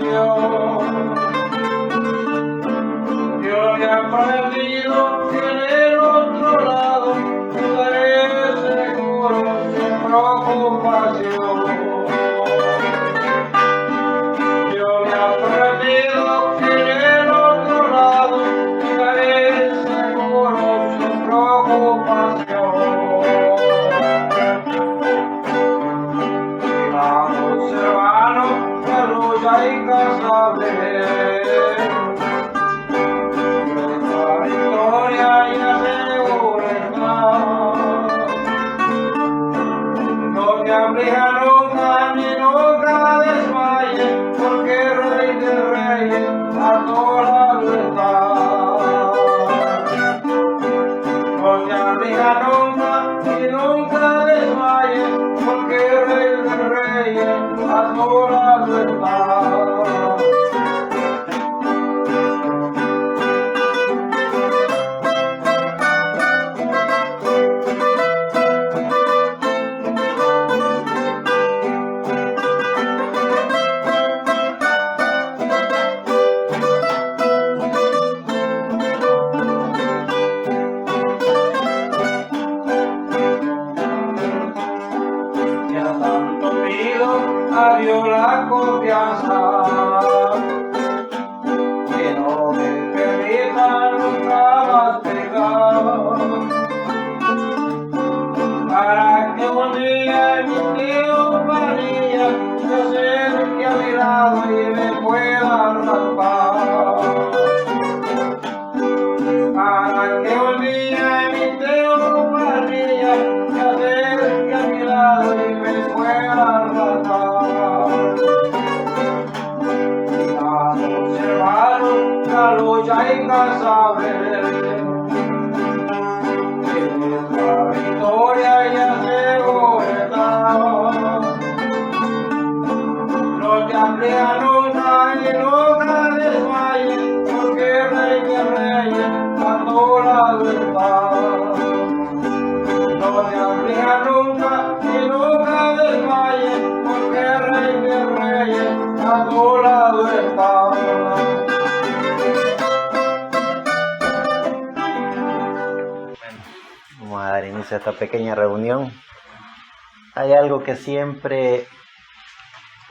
compasión. Yo he aprendido que en el otro lado estaré seguro sin preocupación. Yo he aprendido que en el otro lado estaré seguro sin preocupación. Vamos, hermano, la lucha incansable. No te aflija nunca ni nunca desmayes, porque el Rey de Reyes a toda verdad. No te aflija nunca ni nunca desmayes, porque el Rey de Reyes a toda verdad. Tanto pido a Dios la confianza, que no me permita nunca más pecar, para que un día mi tío María se acerque a mi lado y me pueda raspar. Para que un día mi tío María se acerque a mi lado y me pueda raspar. Vamos, hermano, la lucha incansable, que nuestra victoria ya se está. No te aflija nunca ni nunca desmayes, porque el Rey de Reyes a tu lado está. No te aflija nunca ni nunca desmayes, porque el Rey de Reyes a tu lado está. Vamos a dar inicio a esta pequeña reunión. Hay algo que siempre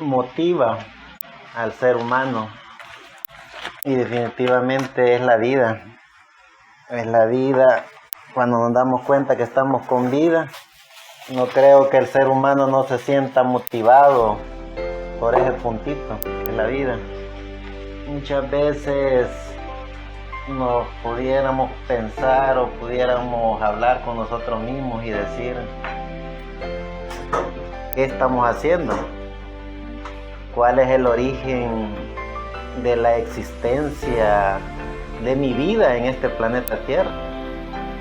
motiva al ser humano y definitivamente es la vida. Es la vida. Cuando nos damos cuenta que estamos con vida, no creo que el ser humano no se sienta motivado por ese puntito de la vida. Muchas veces nos pudiéramos pensar o pudiéramos hablar con nosotros mismos y decir, ¿qué estamos haciendo? ¿Cuál es el origen de la existencia de mi vida en este planeta Tierra?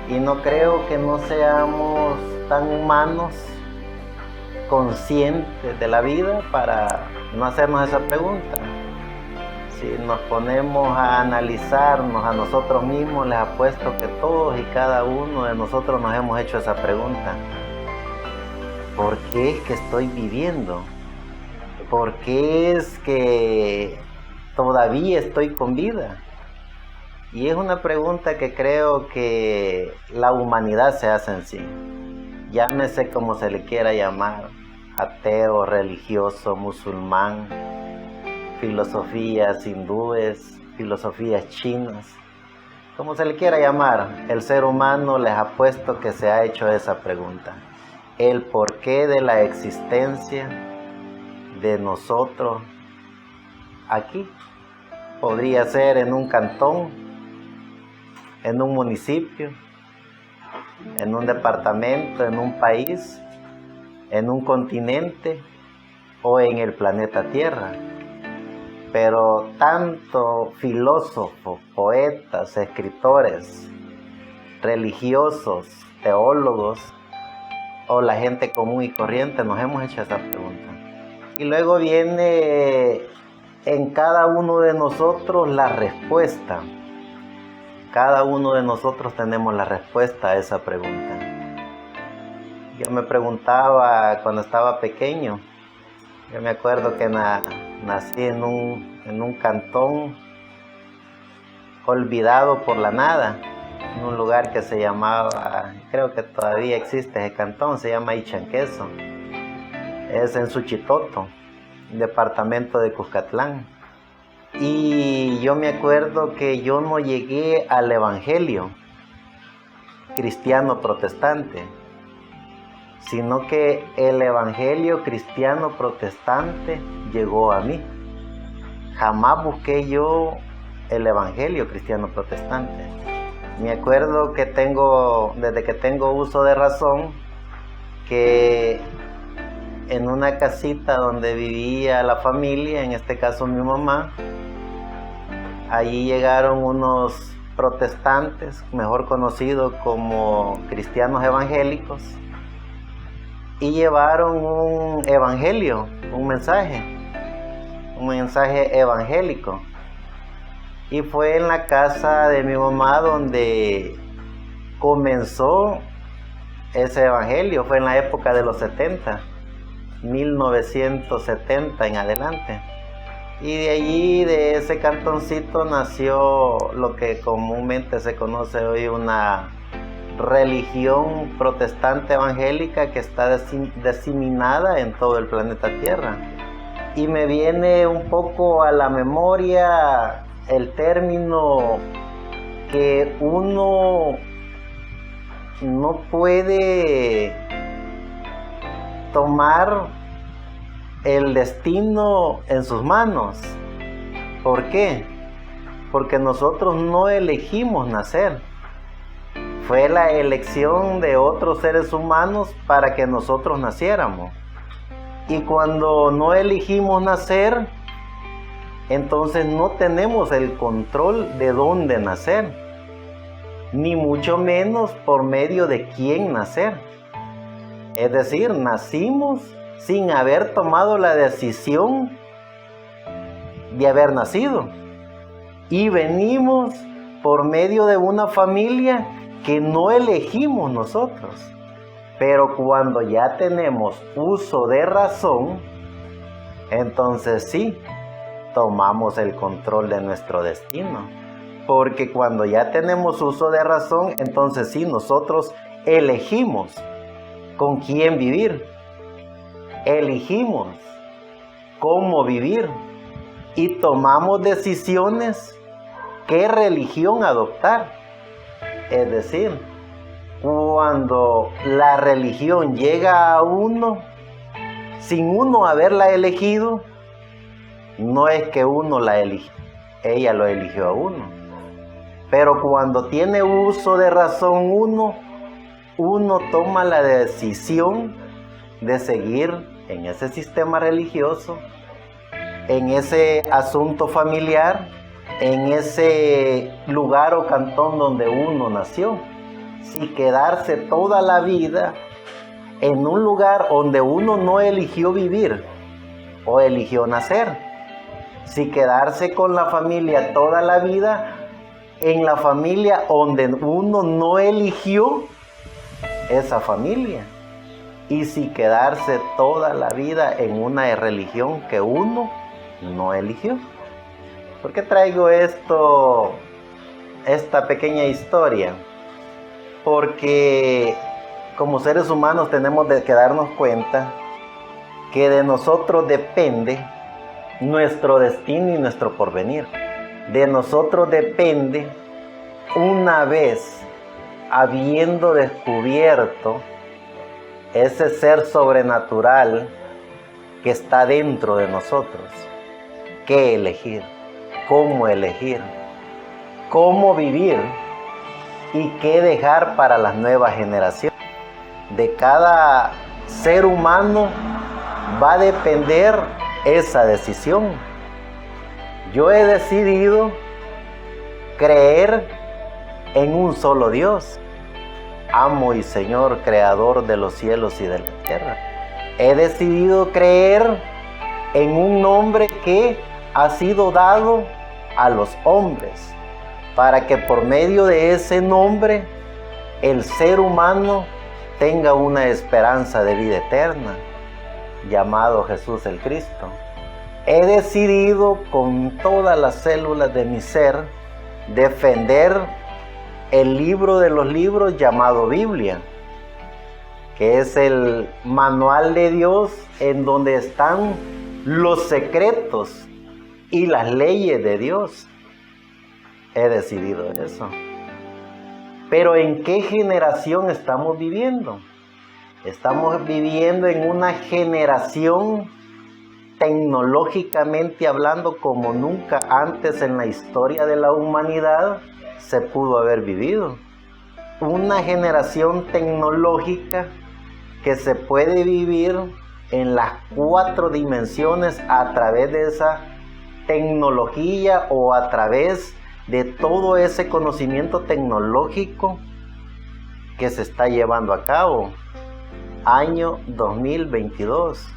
Y no creo que no seamos tan humanos, conscientes de la vida para no hacernos esa pregunta. Si nos ponemos a analizarnos a nosotros mismos, les apuesto que todos y cada uno de nosotros nos hemos hecho esa pregunta. ¿Por qué es que estoy viviendo? ¿Por qué es que todavía estoy con vida? Y es una pregunta que creo que la humanidad se hace en sí. Llámese como se le quiera llamar, ateo, religioso, musulmán, filosofías hindúes, filosofías chinas, como se le quiera llamar, el ser humano les apuesto que se ha hecho esa pregunta. El porqué de la existencia de nosotros aquí. Podría ser en un cantón, en un municipio, en un departamento, en un país, en un continente o en el planeta Tierra. Pero tanto filósofos, poetas, escritores, religiosos, teólogos o la gente común y corriente nos hemos hecho esa pregunta. Y luego viene en cada uno de nosotros la respuesta. Cada uno de nosotros tenemos la respuesta a esa pregunta. Yo me preguntaba cuando estaba pequeño, yo me acuerdo que en la nací en un cantón olvidado por la nada, en un lugar que se llamaba, creo que todavía existe ese cantón, se llama Ichanqueso. Es en Suchitoto, departamento de Cuscatlán. Y yo me acuerdo que yo no llegué al evangelio cristiano protestante, sino que el evangelio cristiano protestante llegó a mí. Jamás busqué yo el evangelio cristiano protestante. Me acuerdo que desde que tengo uso de razón, que en una casita donde vivía la familia, en este caso mi mamá, allí llegaron unos protestantes, mejor conocidos como cristianos evangélicos, y llevaron un evangelio, un mensaje evangélico. Y fue en la casa de mi mamá donde comenzó ese evangelio. Fue en la época de los 70, 1970 en adelante. Y de allí, de ese cantoncito, nació lo que comúnmente se conoce hoy una religión protestante evangélica que está diseminada en todo el planeta Tierra. Y me viene un poco a la memoria el término que uno no puede tomar el destino en sus manos. ¿Por qué? Porque nosotros no elegimos nacer. Fue la elección de otros seres humanos para que nosotros naciéramos. Y cuando no elegimos nacer, entonces no tenemos el control de dónde nacer, ni mucho menos por medio de quién nacer. Es decir, nacimos sin haber tomado la decisión de haber nacido. Y venimos por medio de una familia que no elegimos nosotros. Pero cuando ya tenemos uso de razón, entonces sí, tomamos el control de nuestro destino. Porque cuando ya tenemos uso de razón, entonces sí, nosotros elegimos con quién vivir. Elegimos cómo vivir. Y tomamos decisiones qué religión adoptar. Es decir, cuando la religión llega a uno, sin uno haberla elegido, no es que uno la eligió, ella lo eligió a uno. Pero cuando tiene uso de razón uno toma la decisión de seguir en ese sistema religioso, en ese asunto familiar, en ese lugar o cantón donde uno nació. Si quedarse toda la vida en un lugar donde uno no eligió vivir o eligió nacer. Si quedarse con la familia toda la vida en la familia donde uno no eligió esa familia. Y si quedarse toda la vida en una religión que uno no eligió. ¿Por qué traigo esta pequeña historia? Porque como seres humanos tenemos que darnos cuenta que de nosotros depende nuestro destino y nuestro porvenir. De nosotros depende, una vez habiendo descubierto ese ser sobrenatural que está dentro de nosotros, qué elegir, cómo vivir y qué dejar para las nuevas generaciones. De cada ser humano va a depender esa decisión. Yo he decidido creer en un solo Dios, amo y Señor, creador de los cielos y de la tierra. He decidido creer en un nombre que ha sido dado a los hombres, para que por medio de ese nombre el ser humano tenga una esperanza de vida eterna, llamado Jesús el Cristo. he decidido con todas las células de mi ser defender el libro de los libros llamado Biblia, que es el manual de Dios en donde están los secretos y las leyes de Dios. He decidido eso. Pero ¿en qué generación estamos viviendo? Estamos viviendo en una generación tecnológicamente hablando como nunca antes en la historia de la humanidad se pudo haber vivido. Una generación tecnológica que se puede vivir en las 4 dimensiones a través de esa tecnología o a través de todo ese conocimiento tecnológico que se está llevando a cabo. Año 2022.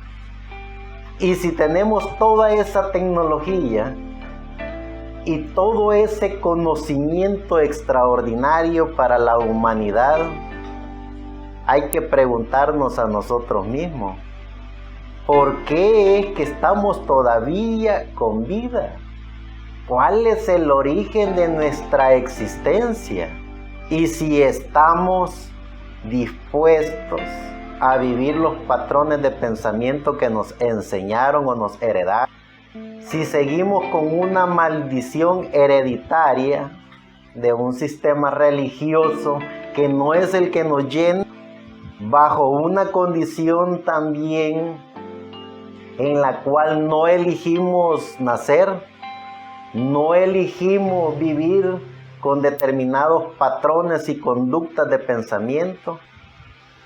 Y si tenemos toda esa tecnología y todo ese conocimiento extraordinario para la humanidad, hay que preguntarnos a nosotros mismos, ¿por qué es que estamos todavía con vida? ¿Cuál es el origen de nuestra existencia? Y si estamos dispuestos a vivir los patrones de pensamiento que nos enseñaron o nos heredaron, si seguimos con una maldición hereditaria de un sistema religioso que no es el que nos llena, bajo una condición también en la cual no elegimos nacer, no elegimos vivir con determinados patrones y conductas de pensamiento,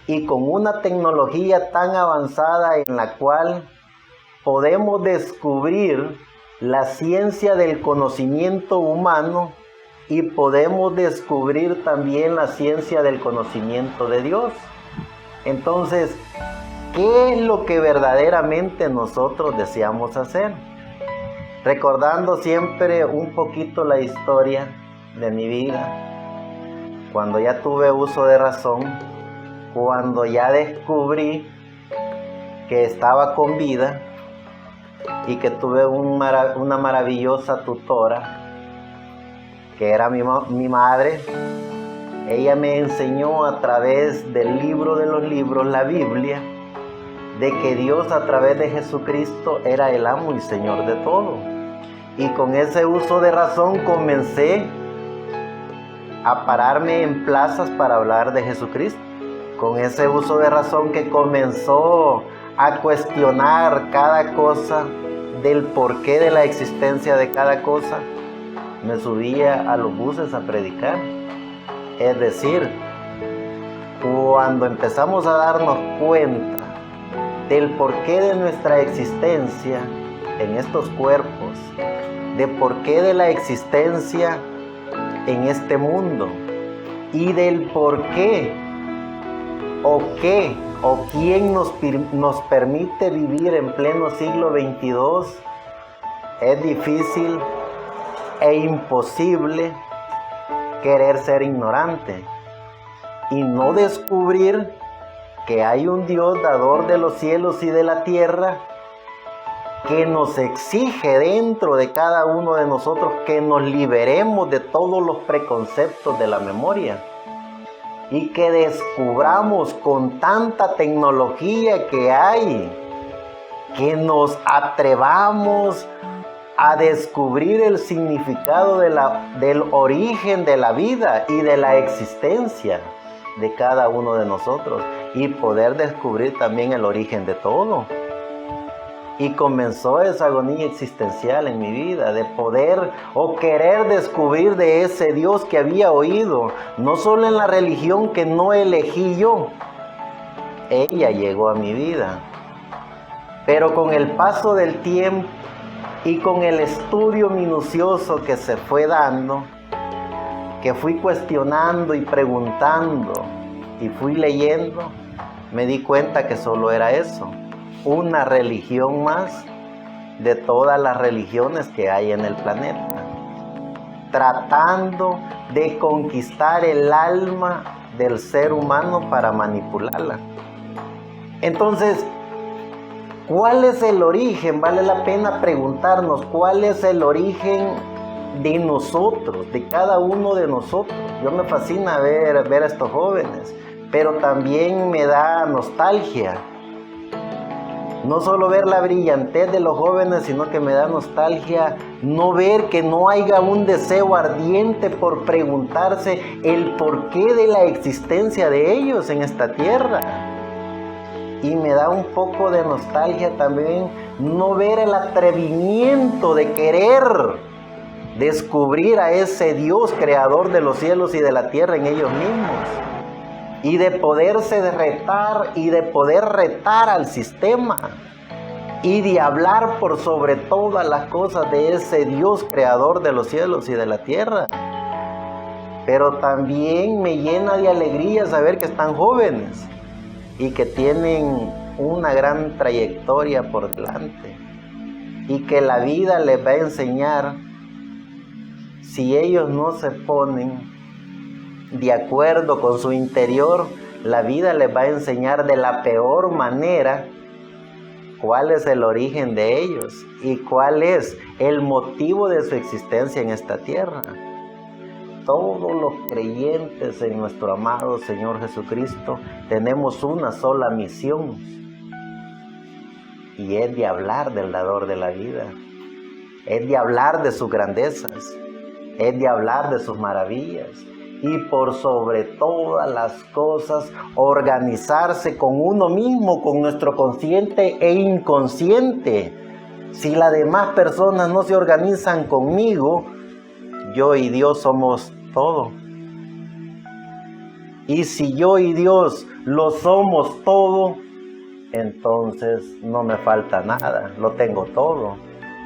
y con una tecnología tan avanzada en la cual podemos descubrir la ciencia del conocimiento humano y podemos descubrir también la ciencia del conocimiento de Dios. Entonces, ¿qué es lo que verdaderamente nosotros deseamos hacer? Recordando siempre un poquito la historia de mi vida, cuando ya tuve uso de razón, cuando ya descubrí que estaba con vida y que tuve una maravillosa tutora, que era mi madre. Ella me enseñó a través del libro de los libros, la Biblia, de que Dios a través de Jesucristo era el amo y Señor de todo. Y con ese uso de razón comencé a pararme en plazas para hablar de Jesucristo. Con ese uso de razón que comenzó a cuestionar cada cosa, del porqué de la existencia de cada cosa, me subía a los buses a predicar. Es decir, cuando empezamos a darnos cuenta del porqué de nuestra existencia en estos cuerpos, de porqué de la existencia en este mundo y del porqué o qué o quién nos permite vivir en pleno siglo XXII, es difícil e imposible querer ser ignorante y no descubrir que hay un Dios dador de los cielos y de la tierra que nos exige dentro de cada uno de nosotros que nos liberemos de todos los preconceptos de la memoria y que descubramos con tanta tecnología que hay, que nos atrevamos a descubrir el significado del origen de la vida y de la existencia de cada uno de nosotros y poder descubrir también el origen de todo. Y comenzó esa agonía existencial en mi vida de poder o querer descubrir de ese Dios que había oído, no solo en la religión que no elegí yo, ella llegó a mi vida. Pero con el paso del tiempo y con el estudio minucioso que se fue dando, que fui cuestionando y preguntando y fui leyendo, me di cuenta que solo era eso, una religión más de todas las religiones que hay en el planeta, tratando de conquistar el alma del ser humano para manipularla. Entonces, ¿Cuál es el origen? Vale la pena preguntarnos, ¿cuál es el origen de nosotros, de cada uno de nosotros? Yo me fascina ver a estos jóvenes, pero también me da nostalgia. No solo ver la brillantez de los jóvenes, sino que me da nostalgia no ver que no haya un deseo ardiente por preguntarse el porqué de la existencia de ellos en esta tierra. Y me da un poco de nostalgia también no ver el atrevimiento de querer descubrir a ese Dios creador de los cielos y de la tierra en ellos mismos. Y de poderse retar y de poder retar al sistema. Y de hablar por sobre todas las cosas de ese Dios creador de los cielos y de la tierra. Pero también me llena de alegría saber que están jóvenes y que tienen una gran trayectoria por delante. Y que la vida les va a enseñar, si ellos no se ponen de acuerdo con su interior, la vida les va a enseñar de la peor manera cuál es el origen de ellos y cuál es el motivo de su existencia en esta tierra. Todos los creyentes en nuestro amado Señor Jesucristo tenemos una sola misión, y es de hablar del dador de la vida, es de hablar de sus grandezas, es de hablar de sus maravillas. Y por sobre todas las cosas, organizarse con uno mismo, con nuestro consciente e inconsciente. Si las demás personas no se organizan conmigo, yo y Dios somos todo. Y si yo y Dios lo somos todo, entonces no me falta nada, lo tengo todo.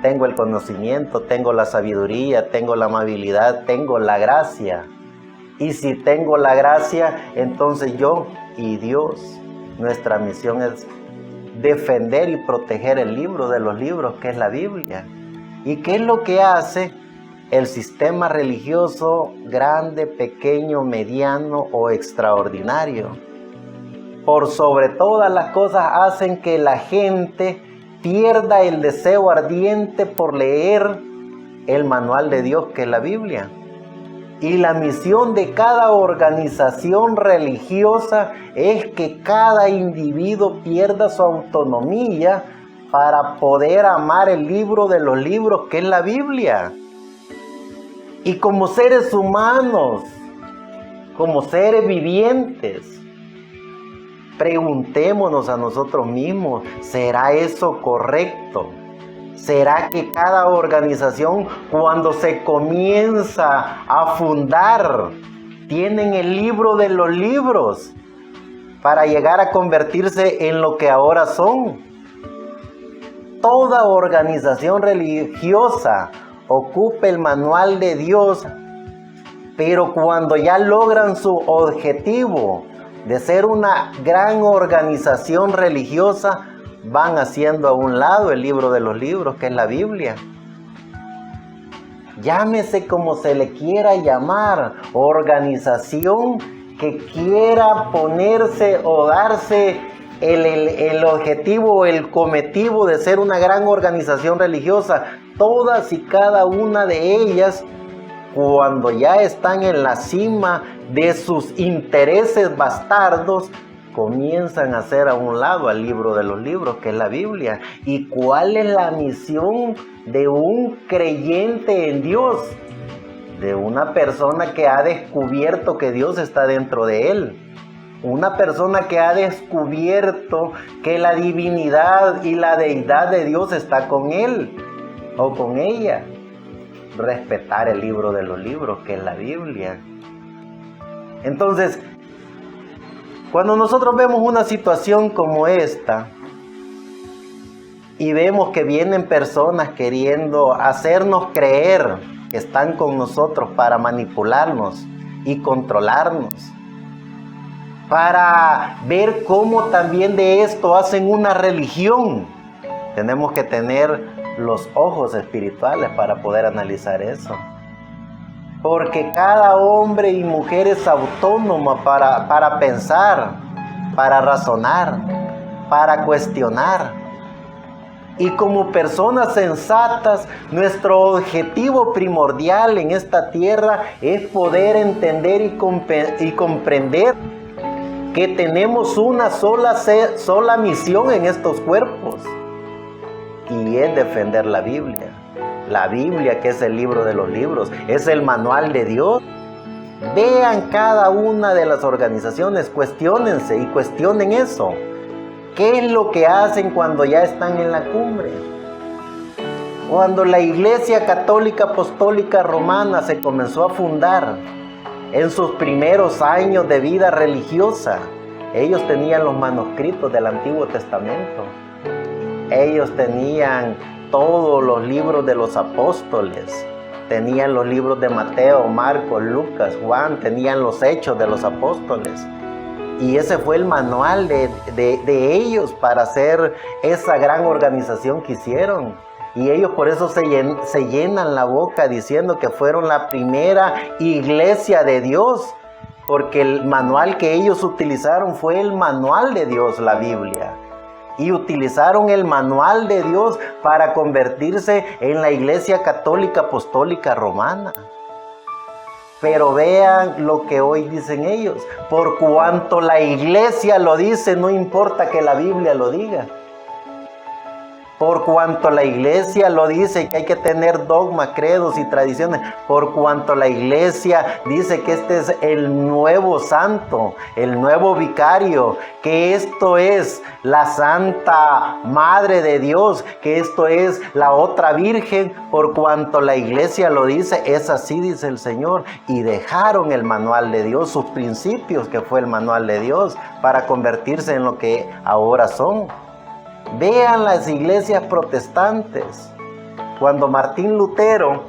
Tengo el conocimiento, tengo la sabiduría, tengo la amabilidad, tengo la gracia. Y si tengo la gracia, entonces yo y Dios, nuestra misión es defender y proteger el libro de los libros, que es la Biblia. ¿Y qué es lo que hace el sistema religioso grande, pequeño, mediano o extraordinario? Por sobre todas las cosas hacen que la gente pierda el deseo ardiente por leer el manual de Dios, que es la Biblia. Y la misión de cada organización religiosa es que cada individuo pierda su autonomía para poder amar el libro de los libros, que es la Biblia. Y como seres humanos, como seres vivientes, preguntémonos a nosotros mismos, ¿será eso correcto? ¿Será que cada organización, cuando se comienza a fundar, tienen el libro de los libros para llegar a convertirse en lo que ahora son? Toda organización religiosa ocupa el manual de Dios, pero cuando ya logran su objetivo de ser una gran organización religiosa, van haciendo a un lado el libro de los libros, que es la Biblia. Llámese como se le quiera llamar, organización que quiera ponerse o darse el objetivo o el cometivo de ser una gran organización religiosa. Todas y cada una de ellas, cuando ya están en la cima de sus intereses bastardos, comienzan a hacer a un lado al libro de los libros, que es la Biblia. ¿Y cuál es la misión de un creyente en Dios? De una persona que ha descubierto que Dios está dentro de él. Una persona que ha descubierto que la divinidad y la deidad de Dios está con él o con ella. Respetar el libro de los libros, que es la Biblia. Entonces, cuando nosotros vemos una situación como esta y vemos que vienen personas queriendo hacernos creer que están con nosotros para manipularnos y controlarnos, para ver cómo también de esto hacen una religión, tenemos que tener los ojos espirituales para poder analizar eso. Porque cada hombre y mujer es autónoma para pensar, para razonar, para cuestionar. Y como personas sensatas, nuestro objetivo primordial en esta tierra es poder entender y comprender que tenemos una sola misión en estos cuerpos, y es defender la Biblia. La Biblia, que es el libro de los libros, es el manual de Dios. Vean cada una de las organizaciones, cuestiónense y cuestionen eso. ¿Qué es lo que hacen cuando ya están en la cumbre? Cuando la Iglesia Católica Apostólica Romana se comenzó a fundar, en sus primeros años de vida religiosa, ellos tenían los manuscritos del Antiguo Testamento. Ellos tenían todos los libros de los apóstoles. Tenían los libros de Mateo, Marcos, Lucas, Juan. Tenían los hechos de los apóstoles. Y ese fue el manual de ellos para hacer esa gran organización que hicieron. Y ellos por eso se llenan la boca diciendo que fueron la primera iglesia de Dios. Porque el manual que ellos utilizaron fue el manual de Dios, la Biblia. Y utilizaron el manual de Dios para convertirse en la Iglesia Católica Apostólica Romana. Pero vean lo que hoy dicen ellos. Por cuanto la Iglesia lo dice, no importa que la Biblia lo diga. Por cuanto la Iglesia lo dice, que hay que tener dogmas, credos y tradiciones. Por cuanto la Iglesia dice que este es el nuevo santo, el nuevo vicario, que esto es la Santa Madre de Dios, que esto es la otra Virgen. Por cuanto la Iglesia lo dice, es así, dice el Señor. Y dejaron el manual de Dios, sus principios, que fue el manual de Dios, para convertirse en lo que ahora son. Vean las iglesias protestantes. Cuando Martín Lutero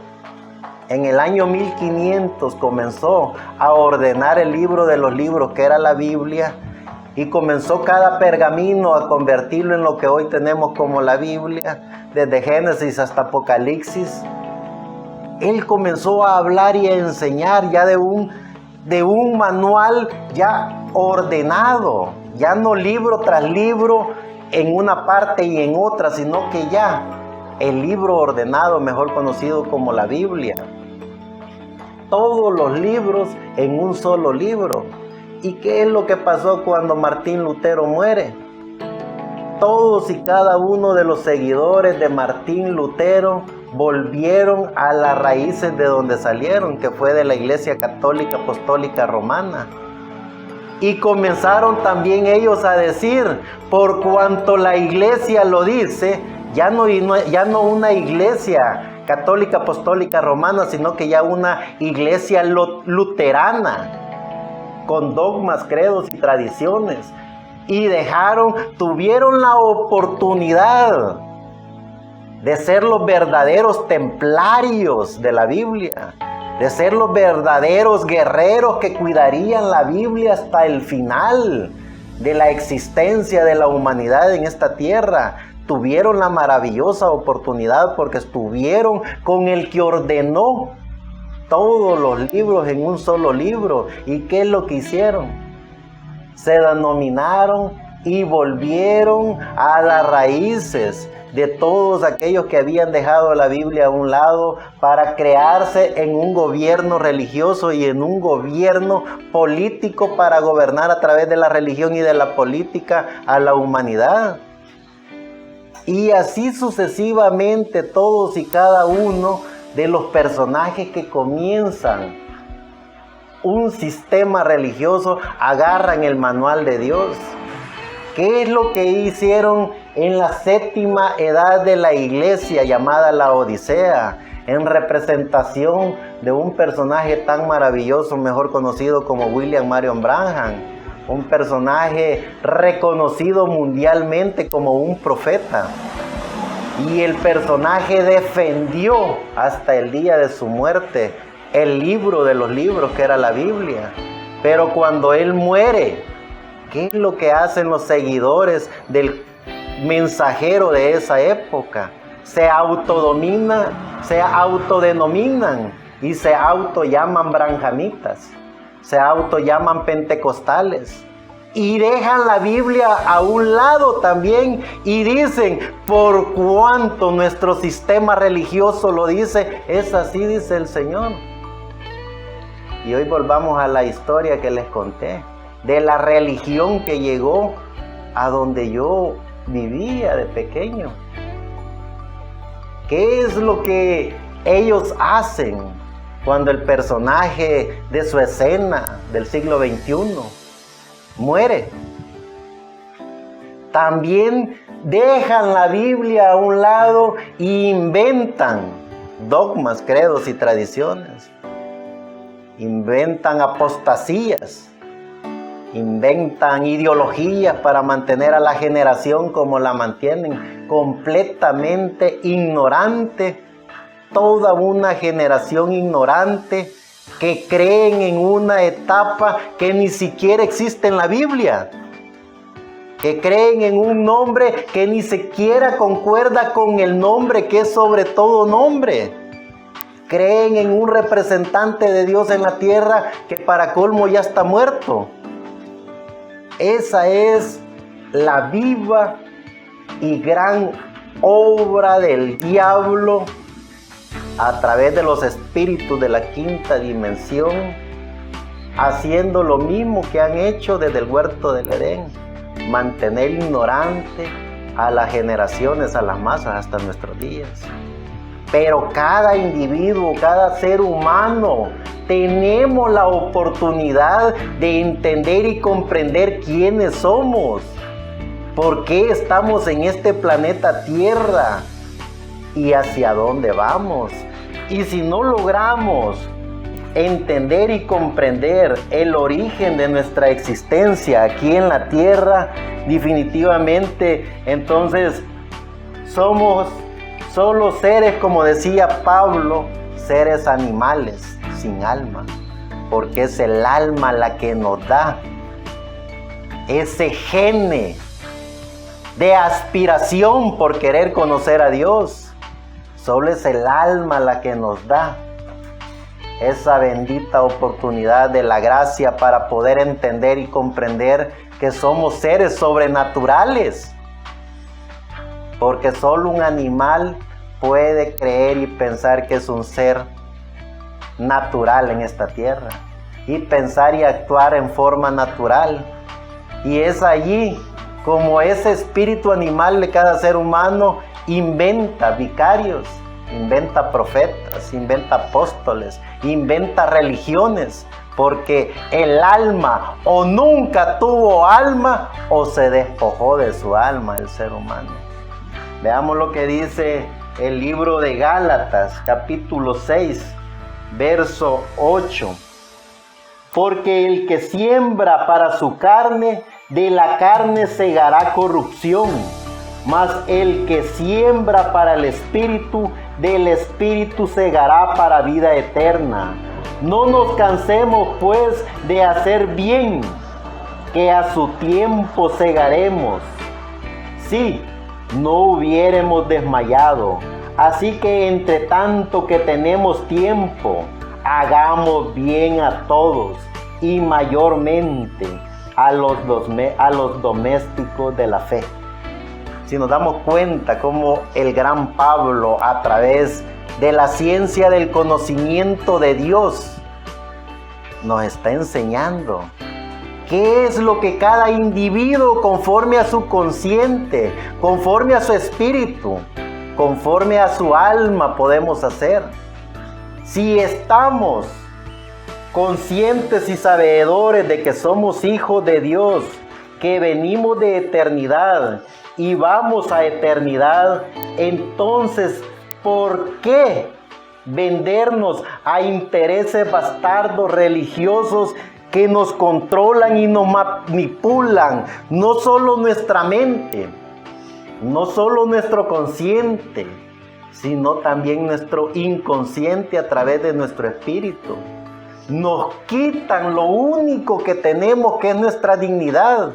en el año 1500 comenzó a ordenar el libro de los libros, que era la Biblia, y comenzó cada pergamino a convertirlo en lo que hoy tenemos como la Biblia, desde Génesis hasta Apocalipsis. Él comenzó a hablar y a enseñar ya de un manual ya ordenado, ya no libro tras libro, en una parte y en otra, sino que ya el libro ordenado, mejor conocido como la Biblia. Todos los libros en un solo libro. ¿Y qué es lo que pasó cuando Martín Lutero muere? Todos y cada uno de los seguidores de Martín Lutero volvieron a las raíces de donde salieron, que fue de la Iglesia Católica Apostólica Romana. Y comenzaron también ellos a decir, por cuanto la Iglesia lo dice, ya no una Iglesia Católica Apostólica Romana, sino que ya una Iglesia luterana, con dogmas, credos y tradiciones. Y tuvieron la oportunidad de ser los verdaderos templarios de la Biblia, de ser los verdaderos guerreros que cuidarían la Biblia hasta el final de la existencia de la humanidad en esta tierra. Tuvieron la maravillosa oportunidad porque estuvieron con el que ordenó todos los libros en un solo libro. ¿Y qué es lo que hicieron? Se denominaron y volvieron a las raíces de todos aquellos que habían dejado la Biblia a un lado para crearse en un gobierno religioso y en un gobierno político para gobernar a través de la religión y de la política a la humanidad. Y así sucesivamente todos y cada uno de los personajes que comienzan un sistema religioso agarran el manual de Dios. ¿Qué es lo que hicieron en la séptima edad de la iglesia llamada la Odisea? En representación de un personaje tan maravilloso, mejor conocido como William Marion Branham. Un personaje reconocido mundialmente como un profeta. Y el personaje defendió hasta el día de su muerte el libro de los libros, que era la Biblia. Pero cuando él muere, ¿qué es lo que hacen los seguidores del mensajero de esa época? Se autodenominan y se autollaman branjamitas, se autollaman pentecostales. y dejan la Biblia a un lado también y dicen, por cuanto nuestro sistema religioso lo dice, es así dice el Señor. Y hoy volvamos a la historia que les conté, de la religión que llegó a donde yo vivía de pequeño. ¿Qué es lo que ellos hacen cuando el personaje de su escena del siglo XXI muere? También dejan la Biblia a un lado e inventan dogmas, credos y tradiciones. Inventan apostasías. Inventan ideologías para mantener a la generación como la mantienen, completamente ignorante. Toda una generación ignorante que creen en una etapa que ni siquiera existe en la Biblia. Que creen en un nombre que ni siquiera concuerda con el nombre que es sobre todo nombre. Creen en un representante de Dios en la tierra que para colmo ya está muerto. Esa es la viva y gran obra del diablo a través de los espíritus de la quinta dimensión, haciendo lo mismo que han hecho desde el huerto del Edén, mantener ignorante a las generaciones, a las masas hasta nuestros días. Pero cada individuo, cada ser humano, tenemos la oportunidad de entender y comprender quiénes somos, por qué estamos en este planeta Tierra y hacia dónde vamos. Y si no logramos entender y comprender el origen de nuestra existencia aquí en la Tierra, definitivamente entonces somos solo seres, como decía Pablo, seres animales sin alma, porque es el alma la que nos da ese gene de aspiración por querer conocer a Dios. Solo es el alma la que nos da esa bendita oportunidad de la gracia para poder entender y comprender que somos seres sobrenaturales, porque solo un animal puede creer y pensar que es un ser natural en esta tierra y pensar y actuar en forma natural. Y es allí como ese espíritu animal de cada ser humano inventa vicarios, inventa profetas, inventa apóstoles, inventa religiones, porque el alma o nunca tuvo alma o se despojó de su alma el ser humano. Veamos lo que dice el libro de Gálatas, capítulo 6, verso 8. Porque el que siembra para su carne, de la carne segará corrupción, mas el que siembra para el Espíritu, del Espíritu segará para vida eterna. No nos cansemos pues de hacer bien, que a su tiempo segaremos, si no hubiéremos desmayado. Así que entre tanto que tenemos tiempo, hagamos bien a todos y mayormente a los domésticos de la fe. Si nos damos cuenta cómo el gran Pablo, a través de la ciencia del conocimiento de Dios, nos está enseñando qué es lo que cada individuo, conforme a su consciente, conforme a su espíritu, conforme a su alma, podemos hacer. Si estamos conscientes y sabedores de que somos hijos de Dios, que venimos de eternidad y vamos a eternidad, entonces, ¿por qué vendernos a intereses bastardos religiosos que nos controlan y nos manipulan? No solo nuestra mente, no solo nuestro consciente, sino también nuestro inconsciente a través de nuestro espíritu. Nos quitan lo único que tenemos, que es nuestra dignidad,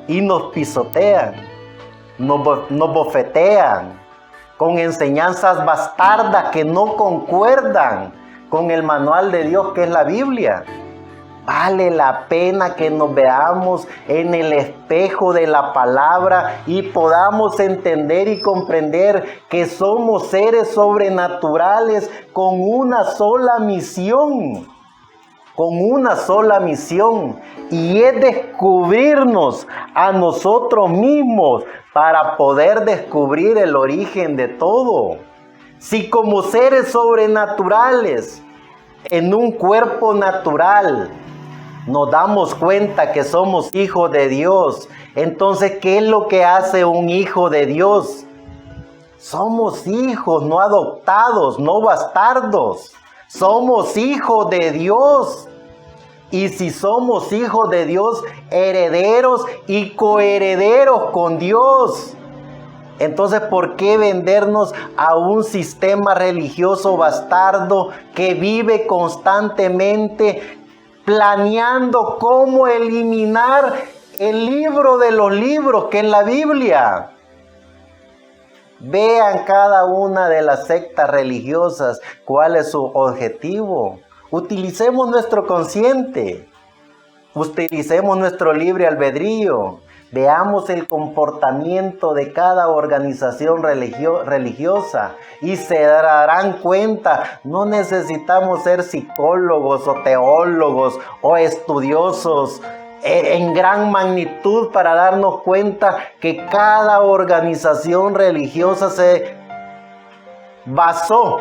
y nos pisotean, nos bofetean con enseñanzas bastardas que no concuerdan con el manual de Dios, que es la Biblia. Vale la pena que nos veamos en el espejo de la palabra y podamos entender y comprender que somos seres sobrenaturales con una sola misión. Con una sola misión, y es descubrirnos a nosotros mismos para poder descubrir el origen de todo. Si como seres sobrenaturales en un cuerpo natural nos damos cuenta que somos hijos de Dios, entonces ¿qué es lo que hace un hijo de Dios? Somos hijos, no adoptados, no bastardos. Somos hijos de Dios. Y si somos hijos de Dios, herederos y coherederos con Dios. Entonces, ¿por qué vendernos a un sistema religioso bastardo que vive constantemente planeando cómo eliminar el libro de los libros, que es la Biblia? Vean cada una de las sectas religiosas cuál es su objetivo. Utilicemos nuestro consciente, utilicemos nuestro libre albedrío, veamos el comportamiento de cada organización religiosa y se darán cuenta, no necesitamos ser psicólogos o teólogos o estudiosos en gran magnitud para darnos cuenta que cada organización religiosa se basó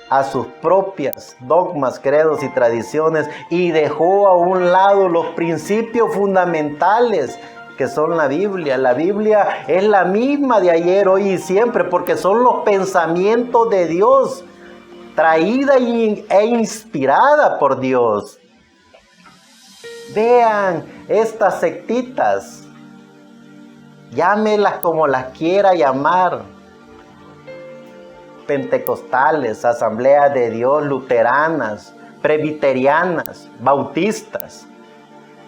a sus propias dogmas, credos y tradiciones y dejó a un lado los principios fundamentales que son la Biblia. La Biblia es la misma de ayer, hoy y siempre, porque son los pensamientos de Dios, traída e inspirada por Dios. Vean estas sectitas, llámelas como las quiera llamar, pentecostales, asambleas de Dios, luteranas, presbiterianas, bautistas,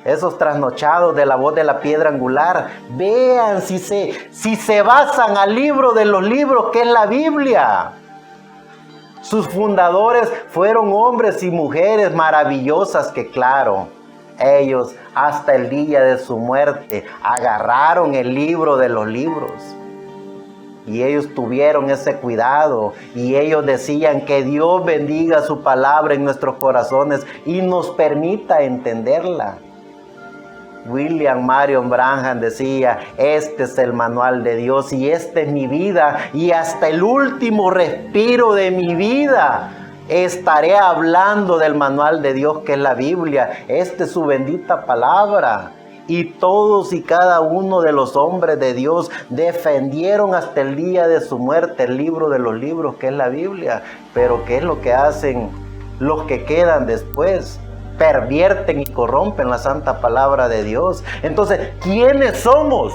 esos trasnochados de la voz de la piedra angular. Vean si se basan al libro de los libros que es la Biblia. Sus fundadores fueron hombres y mujeres maravillosas que, claro, ellos hasta el día de su muerte agarraron el libro de los libros. Y ellos tuvieron ese cuidado y ellos decían que Dios bendiga su palabra en nuestros corazones y nos permita entenderla. William Marion Branham decía, este es el manual de Dios y esta es mi vida y hasta el último respiro de mi vida estaré hablando del manual de Dios que es la Biblia. Esta es su bendita palabra. Y todos y cada uno de los hombres de Dios defendieron hasta el día de su muerte el libro de los libros que es la Biblia. Pero ¿qué es lo que hacen los que quedan después? Pervierten y corrompen la santa palabra de Dios. Entonces, ¿quiénes somos?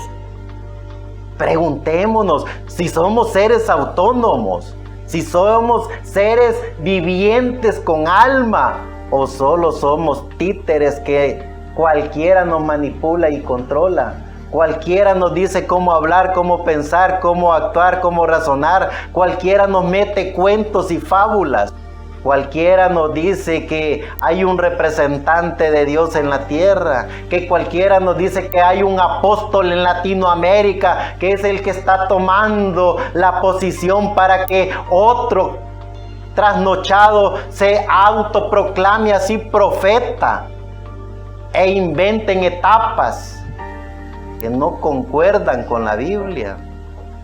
Preguntémonos si somos seres autónomos, si somos seres vivientes con alma o solo somos títeres que cualquiera nos manipula y controla. Cualquiera nos dice cómo hablar, cómo pensar, cómo actuar, cómo razonar. Cualquiera nos mete cuentos y fábulas. Cualquiera nos dice que hay un representante de Dios en la tierra. Que cualquiera nos dice que hay un apóstol en Latinoamérica, que es el que está tomando la posición para que otro trasnochado se autoproclame así profeta. E inventen etapas que no concuerdan con la Biblia,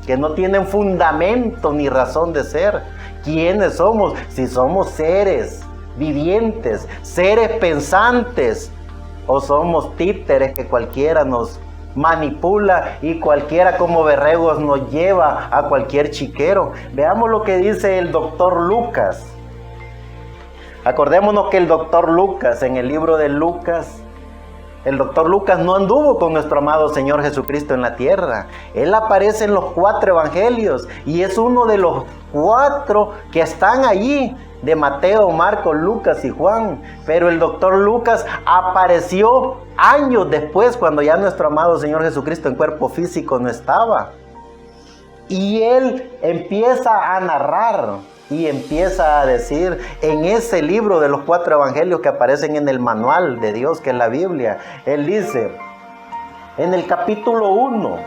que no tienen fundamento ni razón de ser. ¿Quiénes somos? Si somos seres vivientes, seres pensantes, o somos títeres que cualquiera nos manipula y cualquiera como berregos nos lleva a cualquier chiquero. Veamos lo que dice el doctor Lucas. Acordémonos que el doctor Lucas, en el libro de Lucas, el doctor Lucas no anduvo con nuestro amado Señor Jesucristo en la tierra. Él aparece en los 4 evangelios y es uno de los 4 que están allí, de Mateo, Marcos, Lucas y Juan. Pero el doctor Lucas apareció años después, cuando ya nuestro amado Señor Jesucristo en cuerpo físico no estaba. Y él empieza a narrar y empieza a decir en ese libro de los 4 evangelios que aparecen en el manual de Dios, que es la Biblia. Él dice, en el capítulo 1,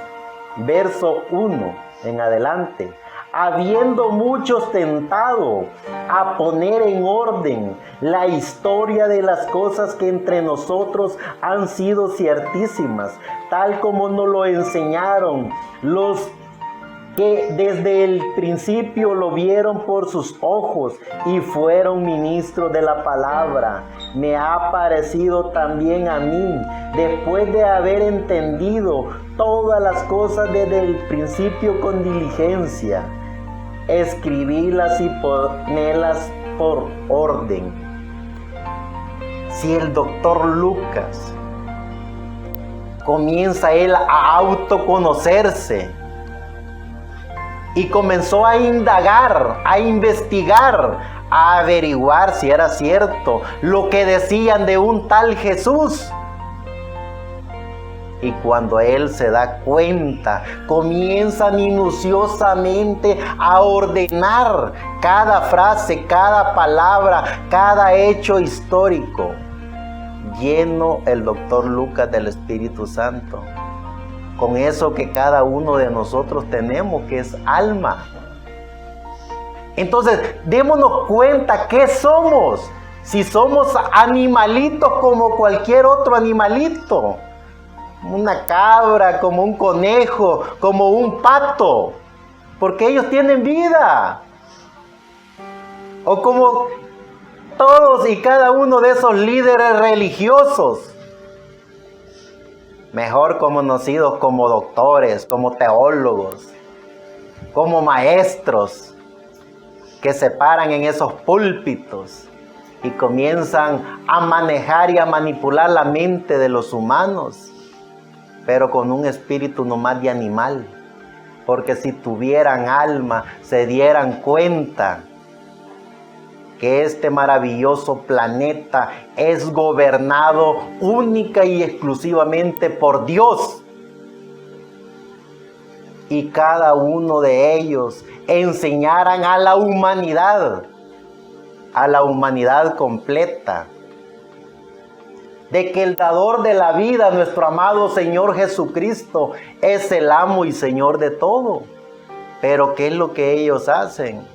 verso 1 en adelante, habiendo muchos tentado a poner en orden la historia de las cosas que entre nosotros han sido ciertísimas, tal como nos lo enseñaron los que desde el principio lo vieron por sus ojos y fueron ministros de la palabra, me ha parecido también a mí, después de haber entendido todas las cosas desde el principio con diligencia, escribirlas y ponerlas por orden. Si el doctor Lucas comienza él a autoconocerse y comenzó a indagar, a investigar, a averiguar si era cierto lo que decían de un tal Jesús. Y cuando él se da cuenta, comienza minuciosamente a ordenar cada frase, cada palabra, cada hecho histórico. Lleno el doctor Lucas del Espíritu Santo, con eso que cada uno de nosotros tenemos, que es alma. Entonces, démonos cuenta qué somos. Si somos animalitos como cualquier otro animalito, una cabra, como un conejo, como un pato, porque ellos tienen vida. O como todos y cada uno de esos líderes religiosos, mejor conocidos como doctores, como teólogos, como maestros, que se paran en esos púlpitos y comienzan a manejar y a manipular la mente de los humanos, pero con un espíritu nomás de animal, porque si tuvieran alma, se dieran cuenta que este maravilloso planeta es gobernado única y exclusivamente por Dios. Y cada uno de ellos enseñaran a la humanidad completa, de que el dador de la vida, nuestro amado Señor Jesucristo, es el amo y Señor de todo. Pero ¿qué es lo que ellos hacen?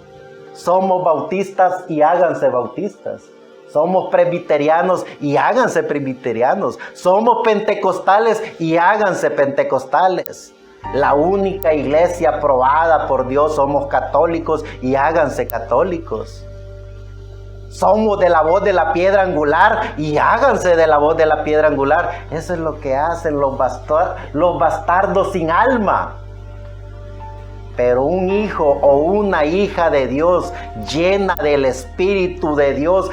Somos bautistas y háganse bautistas. Somos presbiterianos y háganse presbiterianos. Somos pentecostales y háganse pentecostales. La única iglesia aprobada por Dios somos católicos y háganse católicos. Somos de la voz de la piedra angular y háganse de la voz de la piedra angular. Eso es lo que hacen los bastardos sin alma. Pero un hijo o una hija de Dios llena del Espíritu de Dios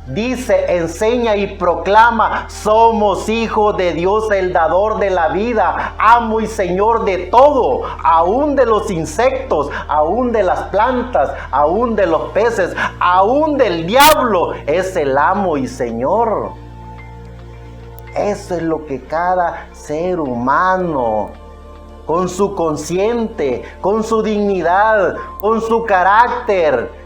dice, enseña y proclama: somos hijos de Dios, el dador de la vida, amo y Señor de todo, aún de los insectos, aún de las plantas, aún de los peces, aún del diablo, es el amo y Señor. Eso es lo que cada ser humano, con su consciente, con su dignidad, con su carácter,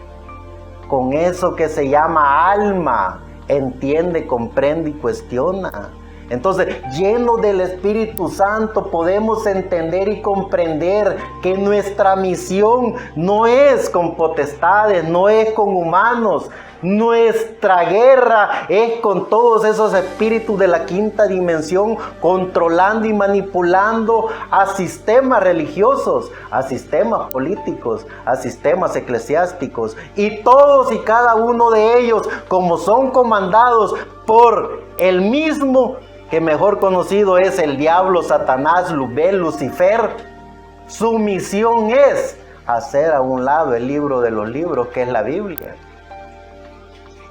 con eso que se llama alma, entiende, comprende y cuestiona. Entonces, llenos del Espíritu Santo, podemos entender y comprender que nuestra misión no es con potestades, no es con humanos. Nuestra guerra es con todos esos espíritus de la quinta dimensión, controlando y manipulando a sistemas religiosos, a sistemas políticos, a sistemas eclesiásticos, y todos y cada uno de ellos, como son comandados por el mismo que mejor conocido es el diablo, Satanás, Luzbel, Lucifer, su misión es hacer a un lado el libro de los libros, que es la Biblia.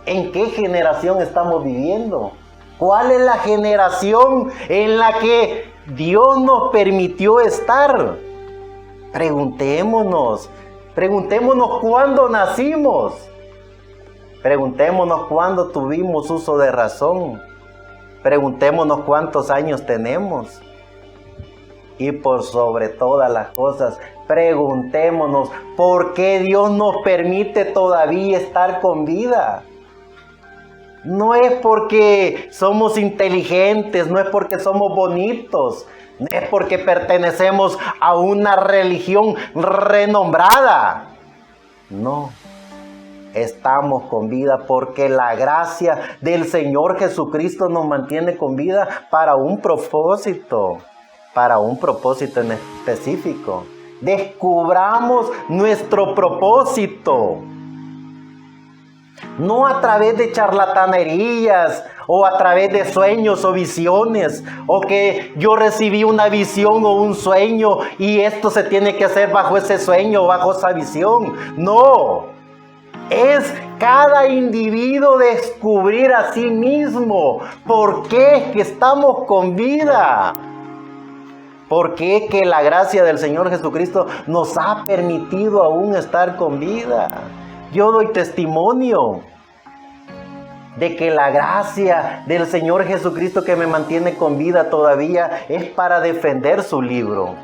¿En qué generación estamos viviendo? ¿Cuál es la generación en la que Dios nos permitió estar? Preguntémonos cuándo nacimos. Preguntémonos cuándo tuvimos uso de razón. Preguntémonos cuántos años tenemos. y por sobre todas las cosas, preguntémonos por qué Dios nos permite todavía estar con vida. No es porque somos inteligentes, no es porque somos bonitos, no es porque pertenecemos a una religión renombrada. No, estamos con vida porque la gracia del Señor Jesucristo nos mantiene con vida para un propósito en específico. Descubramos nuestro propósito. No a través de charlatanerías o a través de sueños o visiones, o que yo recibí una visión o un sueño y esto se tiene que hacer bajo ese sueño o bajo esa visión. No, es cada individuo descubrir a sí mismo por qué es que estamos con vida. ¿Por qué que la gracia del Señor Jesucristo nos ha permitido aún estar con vida? Yo doy testimonio de que la gracia del Señor Jesucristo que me mantiene con vida todavía es para defender su libro,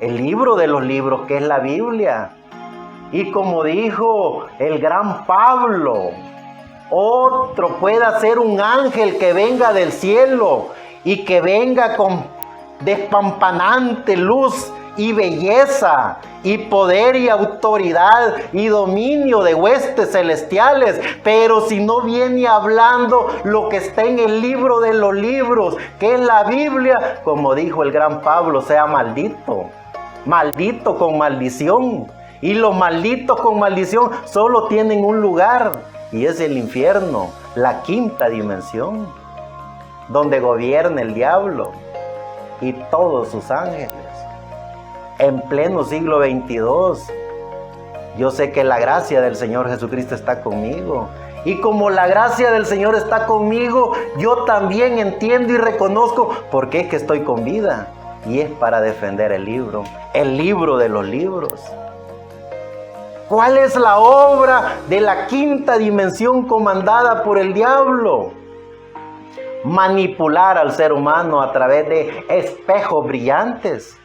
el libro de los libros que es la Biblia. Y como dijo el gran Pablo, otro pueda ser un ángel que venga del cielo y que venga con despampanante luz y belleza y poder y autoridad y dominio de huestes celestiales, pero si no viene hablando lo que está en el libro de los libros, que es la Biblia, como dijo el gran Pablo, sea maldito, maldito con maldición. Y los malditos con maldición solo tienen un lugar, y es el infierno, la quinta dimensión, donde gobierna el diablo y todos sus ángeles. En pleno siglo 22, yo sé que la gracia del Señor Jesucristo está conmigo. Y como la gracia del Señor está conmigo, yo también entiendo y reconozco por qué es que estoy con vida. Y es para defender el libro de los libros. ¿Cuál es la obra de la quinta dimensión comandada por el diablo? Manipular al ser humano a través de espejos brillantes.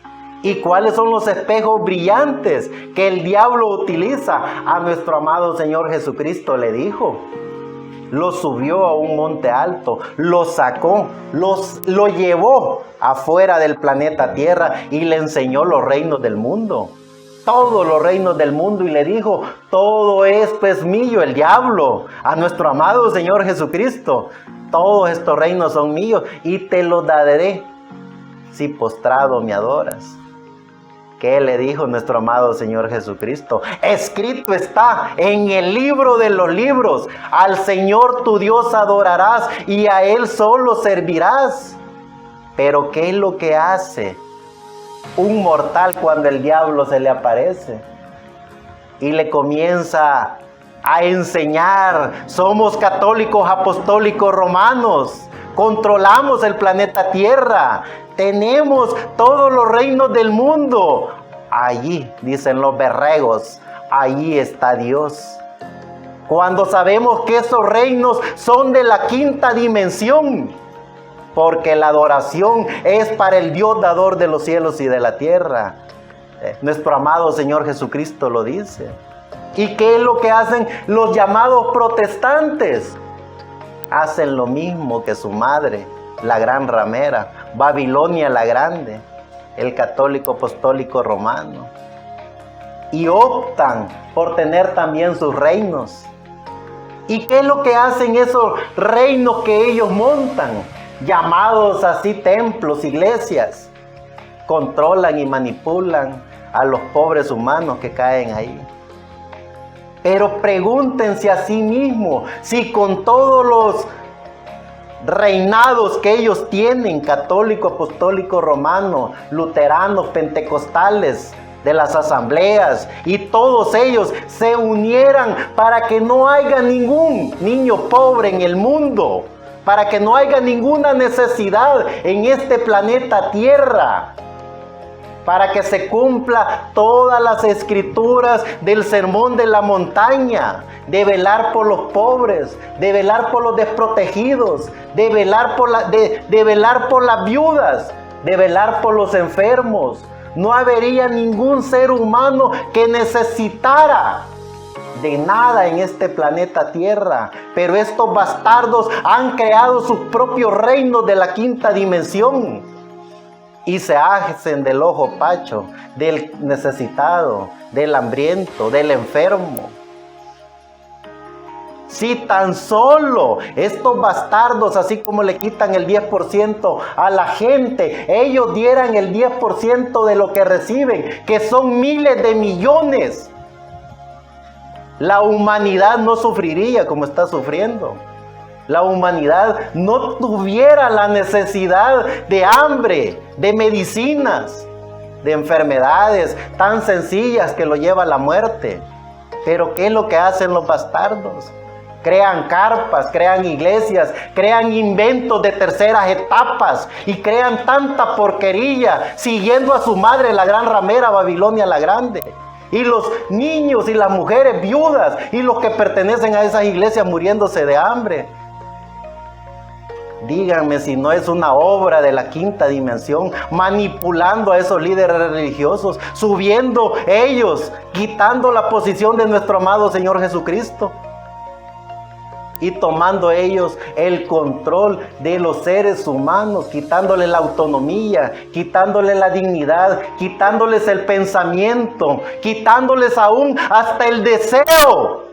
¿Y cuáles son los espejos brillantes que el diablo utiliza? A nuestro amado Señor Jesucristo le dijo. Lo subió a un monte alto, lo sacó, lo llevó afuera del planeta Tierra y le enseñó los reinos del mundo. Todos los reinos del mundo, y le dijo, todo esto es mío, el diablo, a nuestro amado Señor Jesucristo. Todos estos reinos son míos y te los daré si postrado me adoras. ¿Qué le dijo nuestro amado Señor Jesucristo? Escrito está en el libro de los libros, al Señor tu Dios adorarás y a Él solo servirás. Pero ¿qué es lo que hace un mortal cuando el diablo se le aparece? Y le comienza a enseñar, somos católicos, apostólicos, romanos, controlamos el planeta Tierra, tenemos todos los reinos del mundo. Allí, dicen los berregos, allí está Dios. Cuando sabemos que esos reinos son de la quinta dimensión, porque la adoración es para el Dios dador de los cielos y de la tierra. Nuestro amado Señor Jesucristo lo dice. ¿Y qué es lo que hacen los llamados protestantes? Hacen lo mismo que su madre, la gran ramera, Babilonia la Grande, el católico apostólico romano. Y optan por tener también sus reinos. ¿Y qué es lo que hacen esos reinos que ellos montan? Llamados así templos, iglesias. Controlan y manipulan a los pobres humanos que caen ahí. Pero pregúntense a sí mismos si con todos los reinados que ellos tienen, católico, apostólico, romano, luteranos, pentecostales, de las asambleas, y todos ellos se unieran para que no haya ningún niño pobre en el mundo, para que no haya ninguna necesidad en este planeta Tierra, para que se cumpla todas las escrituras del sermón de la montaña, de velar por los pobres, de velar por los desprotegidos, de velar por las viudas, de velar por los enfermos. No habría ningún ser humano que necesitara de nada en este planeta Tierra. Pero estos bastardos han creado sus propios reinos de la quinta dimensión y se hacen del ojo pacho, del necesitado, del hambriento, del enfermo. Si tan solo estos bastardos, así como le quitan el 10% a la gente, ellos dieran el 10% de lo que reciben, que son miles de millones, la humanidad no sufriría como está sufriendo. La humanidad no tuviera la necesidad de hambre, de medicinas, de enfermedades tan sencillas que lo lleva a la muerte. Pero ¿qué es lo que hacen los bastardos? Crean carpas, crean iglesias, crean inventos de terceras etapas y crean tanta porquería siguiendo a su madre, la gran ramera Babilonia la Grande. Y los niños y las mujeres viudas y los que pertenecen a esas iglesias muriéndose de hambre. Díganme si no es una obra de la quinta dimensión, manipulando a esos líderes religiosos, subiendo ellos, quitando la posición de nuestro amado Señor Jesucristo y tomando ellos el control de los seres humanos, quitándoles la autonomía, quitándoles la dignidad, quitándoles el pensamiento, quitándoles aún hasta el deseo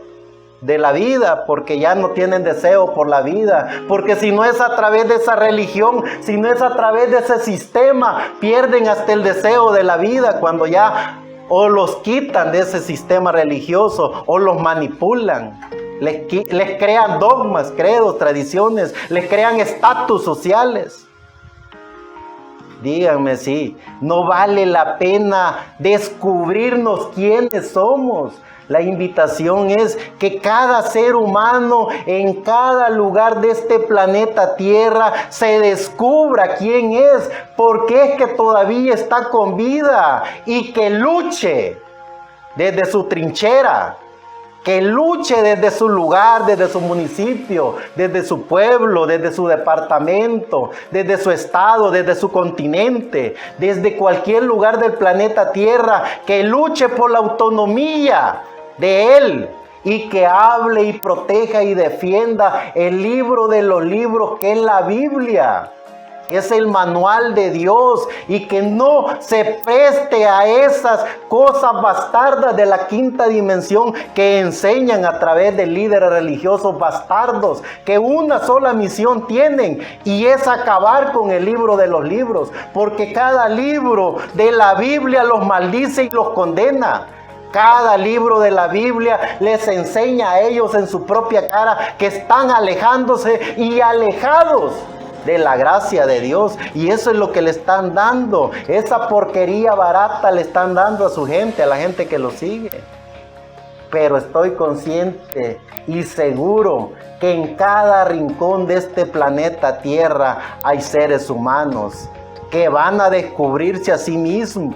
de la vida, porque ya no tienen deseo por la vida, porque si no es a través de esa religión, si no es a través de ese sistema, pierden hasta el deseo de la vida cuando ya o los quitan de ese sistema religioso o los manipulan. Les crean dogmas, credos, tradiciones, les crean estatus sociales. Díganme si no vale la pena descubrirnos quiénes somos. La invitación es que cada ser humano en cada lugar de este planeta Tierra se descubra quién es, por qué es que todavía está con vida y que luche desde su trinchera. Que luche desde su lugar, desde su municipio, desde su pueblo, desde su departamento, desde su estado, desde su continente, desde cualquier lugar del planeta Tierra, que luche por la autonomía de él y que hable y proteja y defienda el libro de los libros que es la Biblia. Es el manual de Dios y que no se preste a esas cosas bastardas de la quinta dimensión que enseñan a través de líderes religiosos bastardos que una sola misión tienen y es acabar con el libro de los libros, porque cada libro de la Biblia los maldice y los condena. Cada libro de la Biblia les enseña a ellos en su propia cara que están alejándose y alejados de la gracia de Dios, y eso es lo que le están dando. Esa porquería barata le están dando a su gente, a la gente que lo sigue. Pero estoy consciente y seguro que en cada rincón de este planeta Tierra hay seres humanos que van a descubrirse a sí mismos.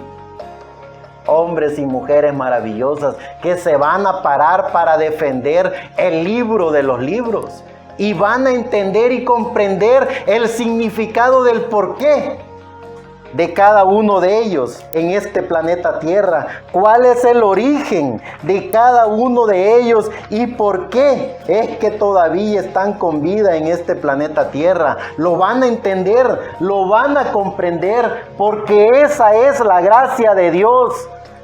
Hombres y mujeres maravillosas que se van a parar para defender el libro de los libros. Y van a entender y comprender el significado del porqué de cada uno de ellos en este planeta Tierra. ¿Cuál es el origen de cada uno de ellos y por qué es que todavía están con vida en este planeta Tierra? Lo van a entender, lo van a comprender, porque esa es la gracia de Dios.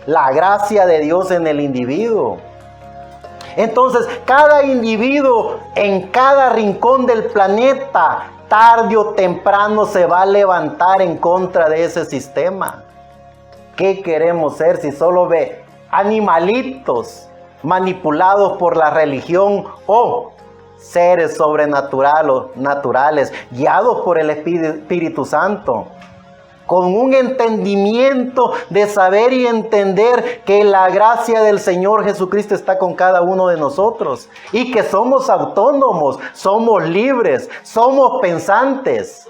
La gracia de Dios en el individuo. Entonces, cada individuo en cada rincón del planeta, tarde o temprano se va a levantar en contra de ese sistema. ¿Qué queremos ser si solo ve animalitos manipulados por la religión o seres sobrenaturales guiados por el Espíritu Santo? Con un entendimiento de saber y entender que la gracia del Señor Jesucristo está con cada uno de nosotros y que somos autónomos, somos libres, somos pensantes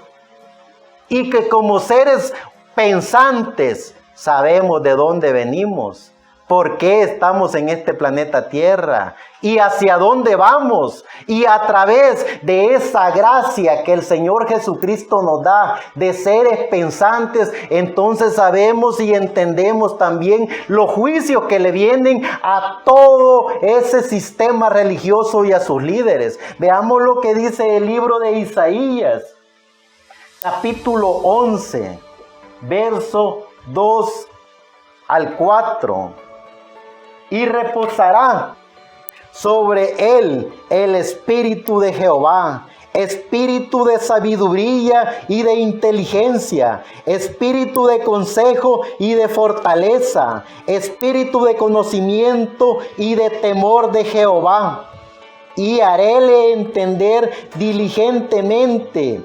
y que como seres pensantes sabemos de dónde venimos, por qué estamos en este planeta Tierra y hacia dónde vamos. Y a través de esa gracia que el Señor Jesucristo nos da de seres pensantes, entonces sabemos y entendemos también los juicios que le vienen a todo ese sistema religioso y a sus líderes. Veamos lo que dice el libro de Isaías, capítulo 11, verso 2 al 4. Y reposará sobre él el espíritu de Jehová, espíritu de sabiduría y de inteligencia, espíritu de consejo y de fortaleza, espíritu de conocimiento y de temor de Jehová. Y haréle entender diligentemente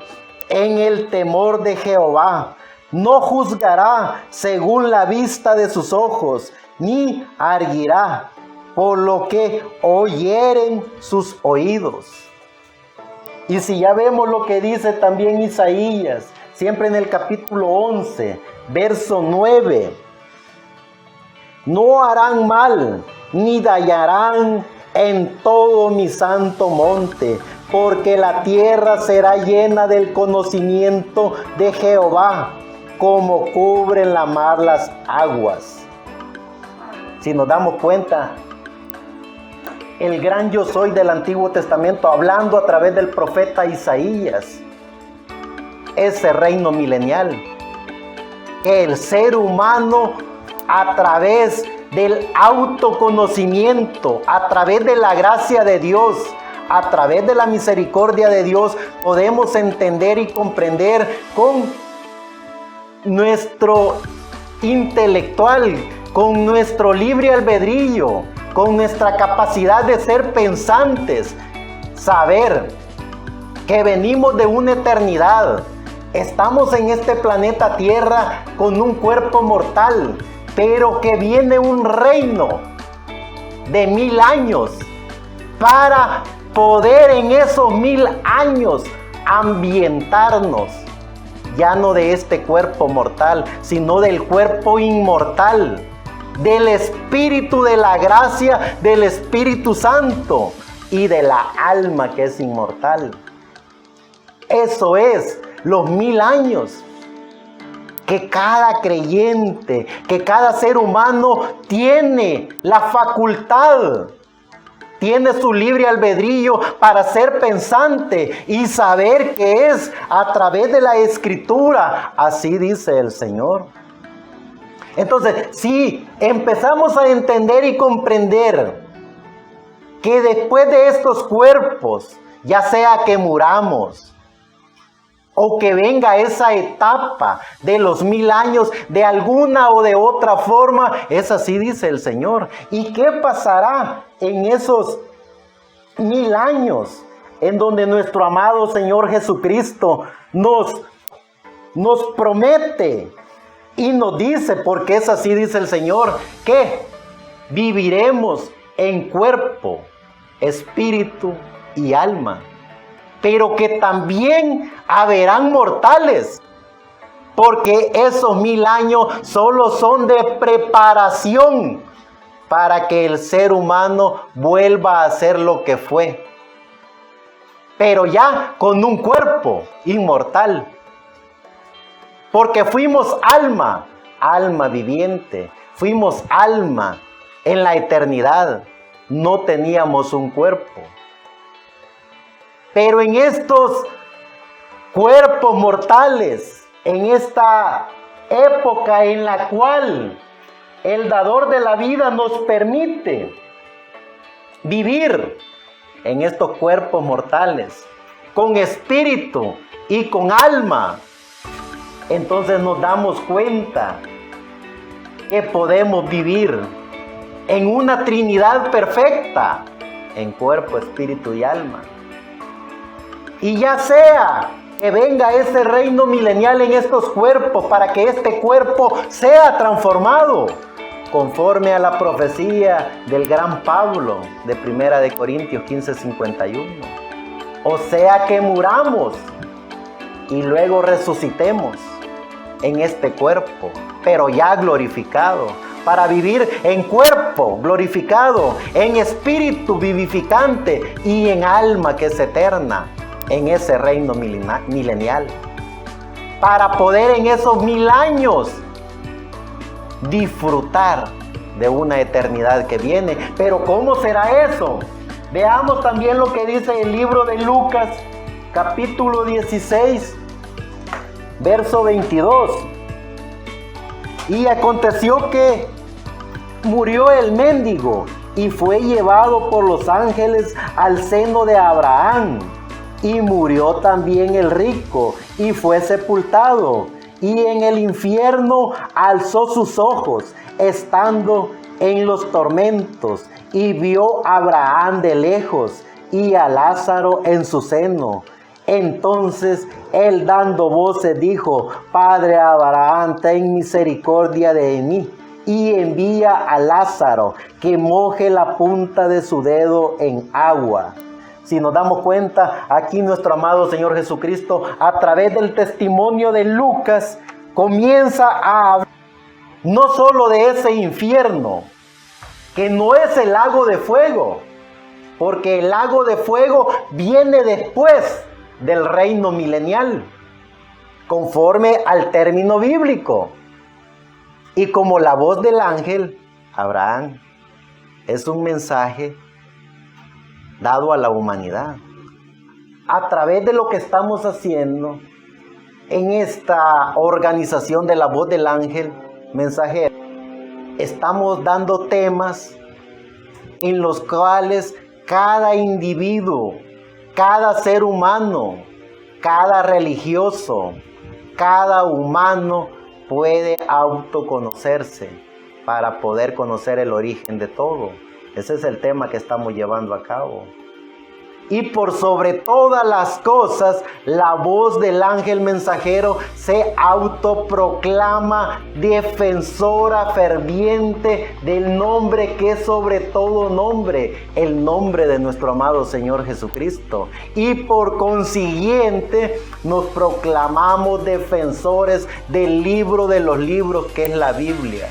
en el temor de Jehová. No juzgará según la vista de sus ojos, ni arguirá por lo que oyeren sus oídos. Y si ya vemos lo que dice también Isaías, siempre en el capítulo 11, verso 9. No harán mal, ni dañarán en todo mi santo monte, porque la tierra será llena del conocimiento de Jehová, como cubren la mar las aguas. Si nos damos cuenta, el gran yo soy del Antiguo Testamento, hablando a través del profeta Isaías, ese reino milenial, el ser humano a través del autoconocimiento, a través de la gracia de Dios, a través de la misericordia de Dios, podemos entender y comprender con nuestro intelectual, con nuestro libre albedrío, con nuestra capacidad de ser pensantes, saber que venimos de una eternidad. Estamos en este planeta Tierra con un cuerpo mortal, pero que viene un reino de 1000 años para poder en esos 1000 años ambientarnos, ya no de este cuerpo mortal, sino del cuerpo inmortal, del Espíritu de la gracia, del Espíritu Santo y de la alma que es inmortal. Eso es los 1000 años que cada creyente, que cada ser humano tiene la facultad, tiene su libre albedrío para ser pensante y saber que es a través de la Escritura. Así dice el Señor. Entonces, si empezamos a entender y comprender que después de estos cuerpos, ya sea que muramos o que venga esa etapa de los 1000 años, de alguna o de otra forma, es así dice el Señor. ¿Y qué pasará en esos 1000 años en donde nuestro amado Señor Jesucristo nos promete y nos dice, porque es así dice el Señor, que viviremos en cuerpo, espíritu y alma, pero que también haberán mortales, porque esos 1000 años solo son de preparación para que el ser humano vuelva a ser lo que fue, pero ya con un cuerpo inmortal. Porque fuimos alma viviente, fuimos alma en la eternidad, no teníamos un cuerpo. Pero en estos cuerpos mortales, en esta época en la cual el dador de la vida nos permite vivir en estos cuerpos mortales, con espíritu y con alma, entonces nos damos cuenta que podemos vivir en una Trinidad perfecta, en cuerpo, espíritu y alma. Y ya sea que venga ese reino milenial en estos cuerpos para que este cuerpo sea transformado conforme a la profecía del gran Pablo de 1 Corintios 15:51. O sea que muramos y luego resucitemos en este cuerpo, pero ya glorificado, para vivir en cuerpo glorificado, en espíritu vivificante y en alma que es eterna, en ese reino milenial. Para poder en esos 1000 años disfrutar de una eternidad que viene. Pero ¿cómo será eso? Veamos también lo que dice el libro de Lucas, capítulo 16, verso 22. Y aconteció que murió el mendigo y fue llevado por los ángeles al seno de Abraham. Y murió también el rico y fue sepultado. Y en el infierno alzó sus ojos, estando en los tormentos, y vio a Abraham de lejos y a Lázaro en su seno. Entonces él, dando voces, dijo: Padre Abraham, ten misericordia de mí, y envía a Lázaro que moje la punta de su dedo en agua. Si nos damos cuenta, aquí nuestro amado Señor Jesucristo, a través del testimonio de Lucas, comienza a hablar no solo de ese infierno, que no es el lago de fuego, porque el lago de fuego viene después del reino milenial, conforme al término bíblico. Y como la voz del ángel, Abraham, es un mensaje dado a la humanidad. A través de lo que estamos haciendo en esta organización de la voz del ángel mensajero, estamos dando temas en los cuales cada individuo, cada ser humano, cada religioso, cada humano puede autoconocerse para poder conocer el origen de todo. Ese es el tema que estamos llevando a cabo. Y por sobre todas las cosas, la voz del ángel mensajero se autoproclama defensora ferviente del nombre que es sobre todo nombre, el nombre de nuestro amado Señor Jesucristo. Y por consiguiente nos proclamamos defensores del libro de los libros, que es la Biblia.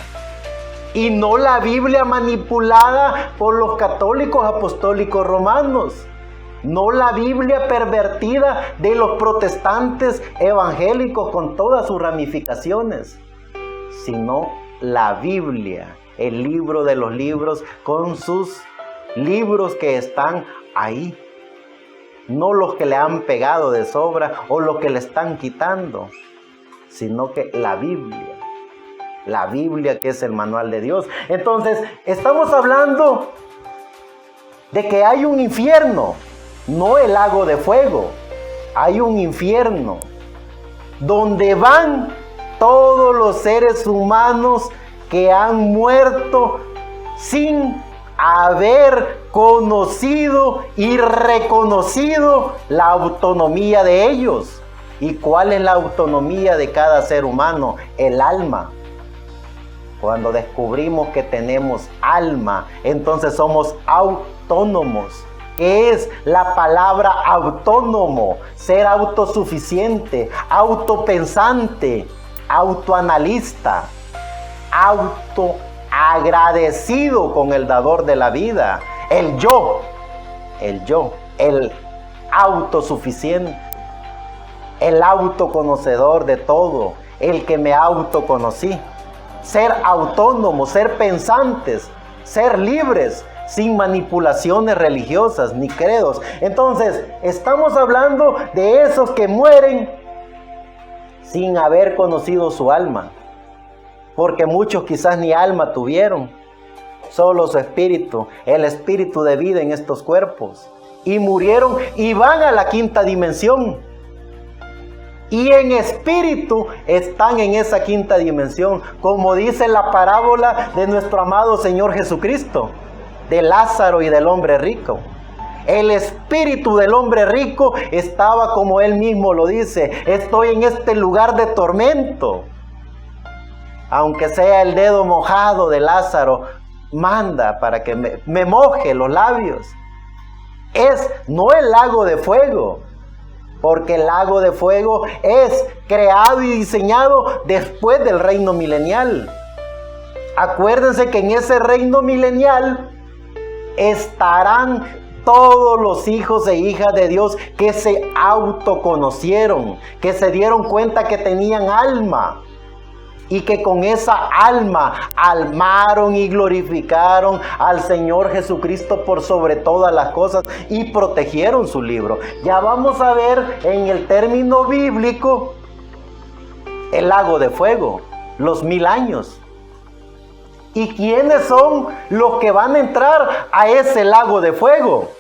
Y no la Biblia manipulada por los católicos apostólicos romanos. No la Biblia pervertida de los protestantes evangélicos con todas sus ramificaciones, sino la Biblia, el libro de los libros, con sus libros que están ahí. No los que le han pegado de sobra o los que le están quitando, sino que la Biblia que es el manual de Dios. Entonces, estamos hablando de que hay un infierno. No el lago de fuego, hay un infierno donde van todos los seres humanos que han muerto sin haber conocido y reconocido la autonomía de ellos. ¿Y cuál es la autonomía de cada ser humano? El alma. Cuando descubrimos que tenemos alma, entonces somos autónomos. ¿Qué es la palabra autónomo? Ser autosuficiente, autopensante, autoanalista, autoagradecido con el dador de la vida. El yo, el autosuficiente, el autoconocedor de todo, el que me autoconocí. Ser autónomo, ser pensantes, ser libres, sin manipulaciones religiosas ni credos. Entonces, estamos hablando de esos que mueren sin haber conocido su alma, porque muchos quizás ni alma tuvieron, solo su espíritu, el espíritu de vida en estos cuerpos, y murieron y van a la quinta dimensión. Y en espíritu están en esa quinta dimensión, como dice la parábola de nuestro amado Señor Jesucristo, de Lázaro y del hombre rico. El espíritu del hombre rico estaba, como él mismo lo dice: estoy en este lugar de tormento. Aunque sea el dedo mojado de Lázaro, manda para que me moje los labios. Es no el lago de fuego, porque el lago de fuego es creado y diseñado después del reino milenial. Acuérdense que en ese reino milenial estarán todos los hijos e hijas de Dios que se autoconocieron, que se dieron cuenta que tenían alma y que con esa alma almaron y glorificaron al Señor Jesucristo por sobre todas las cosas y protegieron su libro. Ya vamos a ver en el término bíblico el lago de fuego, los 1000 años. ¿Y quiénes son los que van a entrar a ese lago de fuego?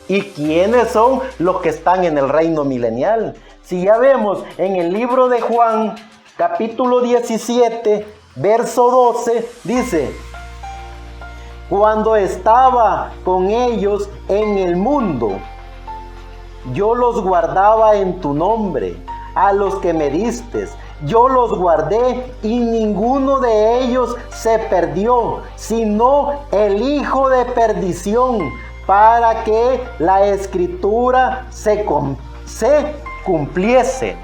¿Y quiénes son los que están en el reino milenial? Si ya vemos en el libro de Juan, capítulo 17, verso 12, dice: cuando estaba con ellos en el mundo, yo los guardaba en tu nombre, a los que me distes. Yo los guardé y ninguno de ellos se perdió, sino el hijo de perdición, para que la escritura se cumpliese.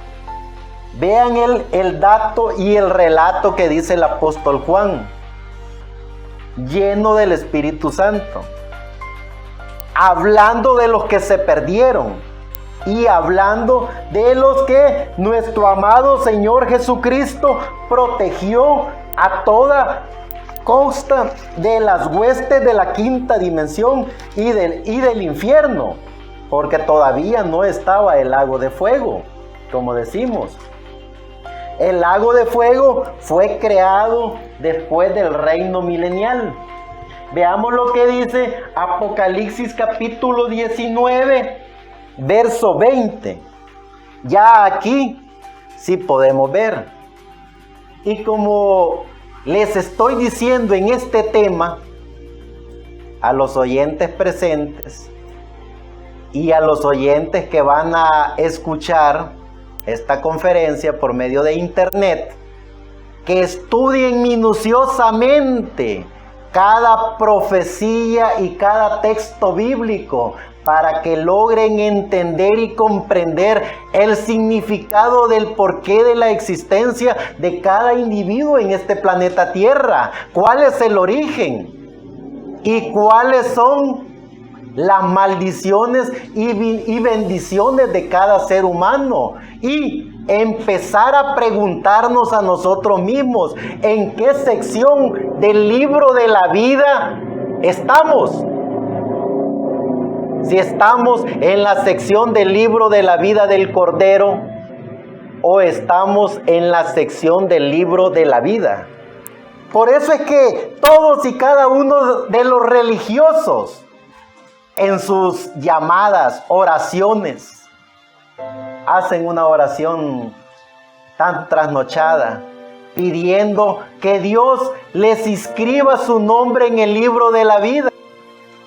Vean el dato y el relato que dice el apóstol Juan, lleno del Espíritu Santo, hablando de los que se perdieron. Y hablando de los que nuestro amado Señor Jesucristo protegió a toda costa de las huestes de la quinta dimensión y del infierno, porque todavía no estaba el lago de fuego, como decimos. El lago de fuego fue creado después del reino milenial. Veamos lo que dice Apocalipsis capítulo 19, verso 20. Ya aquí sí podemos ver. Y como les estoy diciendo en este tema, a los oyentes presentes y a los oyentes que van a escuchar esta conferencia por medio de internet, que estudien minuciosamente cada profecía y cada texto bíblico, para que logren entender y comprender el significado del porqué de la existencia de cada individuo en este planeta Tierra. ¿Cuál es el origen? ¿Y cuáles son las maldiciones y bendiciones de cada ser humano? Y empezar a preguntarnos a nosotros mismos, ¿en qué sección del libro de la vida estamos? Si estamos en la sección del libro de la vida del Cordero o estamos en la sección del libro de la vida. Por eso es que todos y cada uno de los religiosos en sus llamadas oraciones hacen una oración tan trasnochada, pidiendo que Dios les inscriba su nombre en el libro de la vida,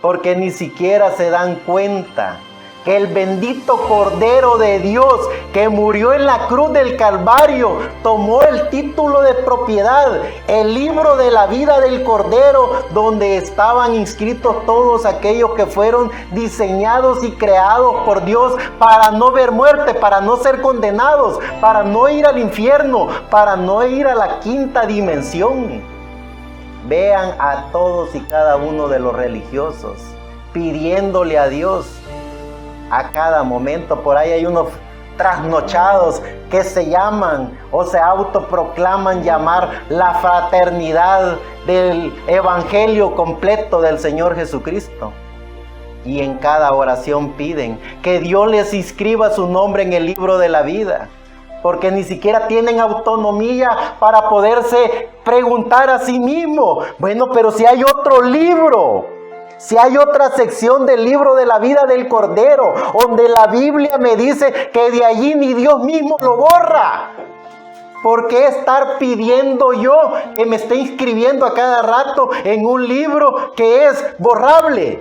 porque ni siquiera se dan cuenta que el bendito Cordero de Dios que murió en la cruz del Calvario tomó el título de propiedad, el libro de la vida del Cordero, donde estaban inscritos todos aquellos que fueron diseñados y creados por Dios para no ver muerte, para no ser condenados, para no ir al infierno, para no ir a la quinta dimensión. Vean a todos y cada uno de los religiosos pidiéndole a Dios a cada momento. Por ahí hay unos trasnochados que se llaman o se autoproclaman llamar la fraternidad del evangelio completo del Señor Jesucristo. Y en cada oración piden que Dios les inscriba su nombre en el libro de la vida, porque ni siquiera tienen autonomía para poderse preguntar a sí mismos, bueno, pero si hay otro libro, si hay otra sección del libro de la vida del Cordero, donde la Biblia me dice que de allí ni Dios mismo lo borra, ¿por qué estar pidiendo yo que me esté inscribiendo a cada rato en un libro que es borrable?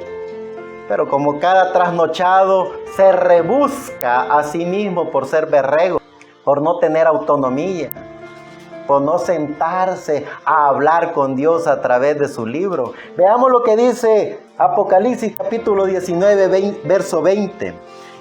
Pero como cada trasnochado se rebusca a sí mismo por ser berrego, por no tener autonomía, por no sentarse a hablar con Dios a través de su libro. Veamos lo que dice Apocalipsis capítulo 19, verso 20.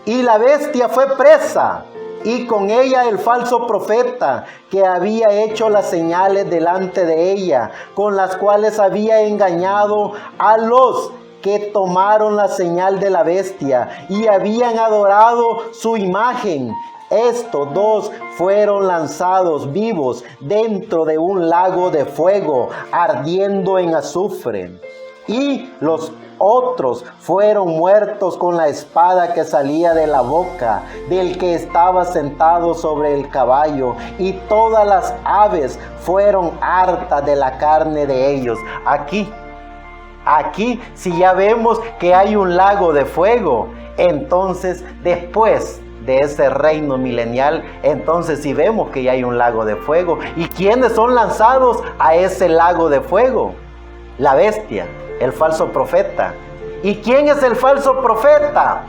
Y la bestia fue presa y con ella el falso profeta que había hecho las señales delante de ella, con las cuales había engañado a los que tomaron la señal de la bestia y habían adorado su imagen. Estos dos fueron lanzados vivos dentro de un lago de fuego ardiendo en azufre. Y los otros fueron muertos con la espada que salía de la boca del que estaba sentado sobre el caballo, y todas las aves fueron hartas de la carne de ellos. Aquí, si ya vemos que hay un lago de fuego, entonces después de ese reino milenial, entonces si vemos que ya hay un lago de fuego. ¿Y quiénes son lanzados a ese lago de fuego? La bestia, el falso profeta. ¿Y quién es el falso profeta?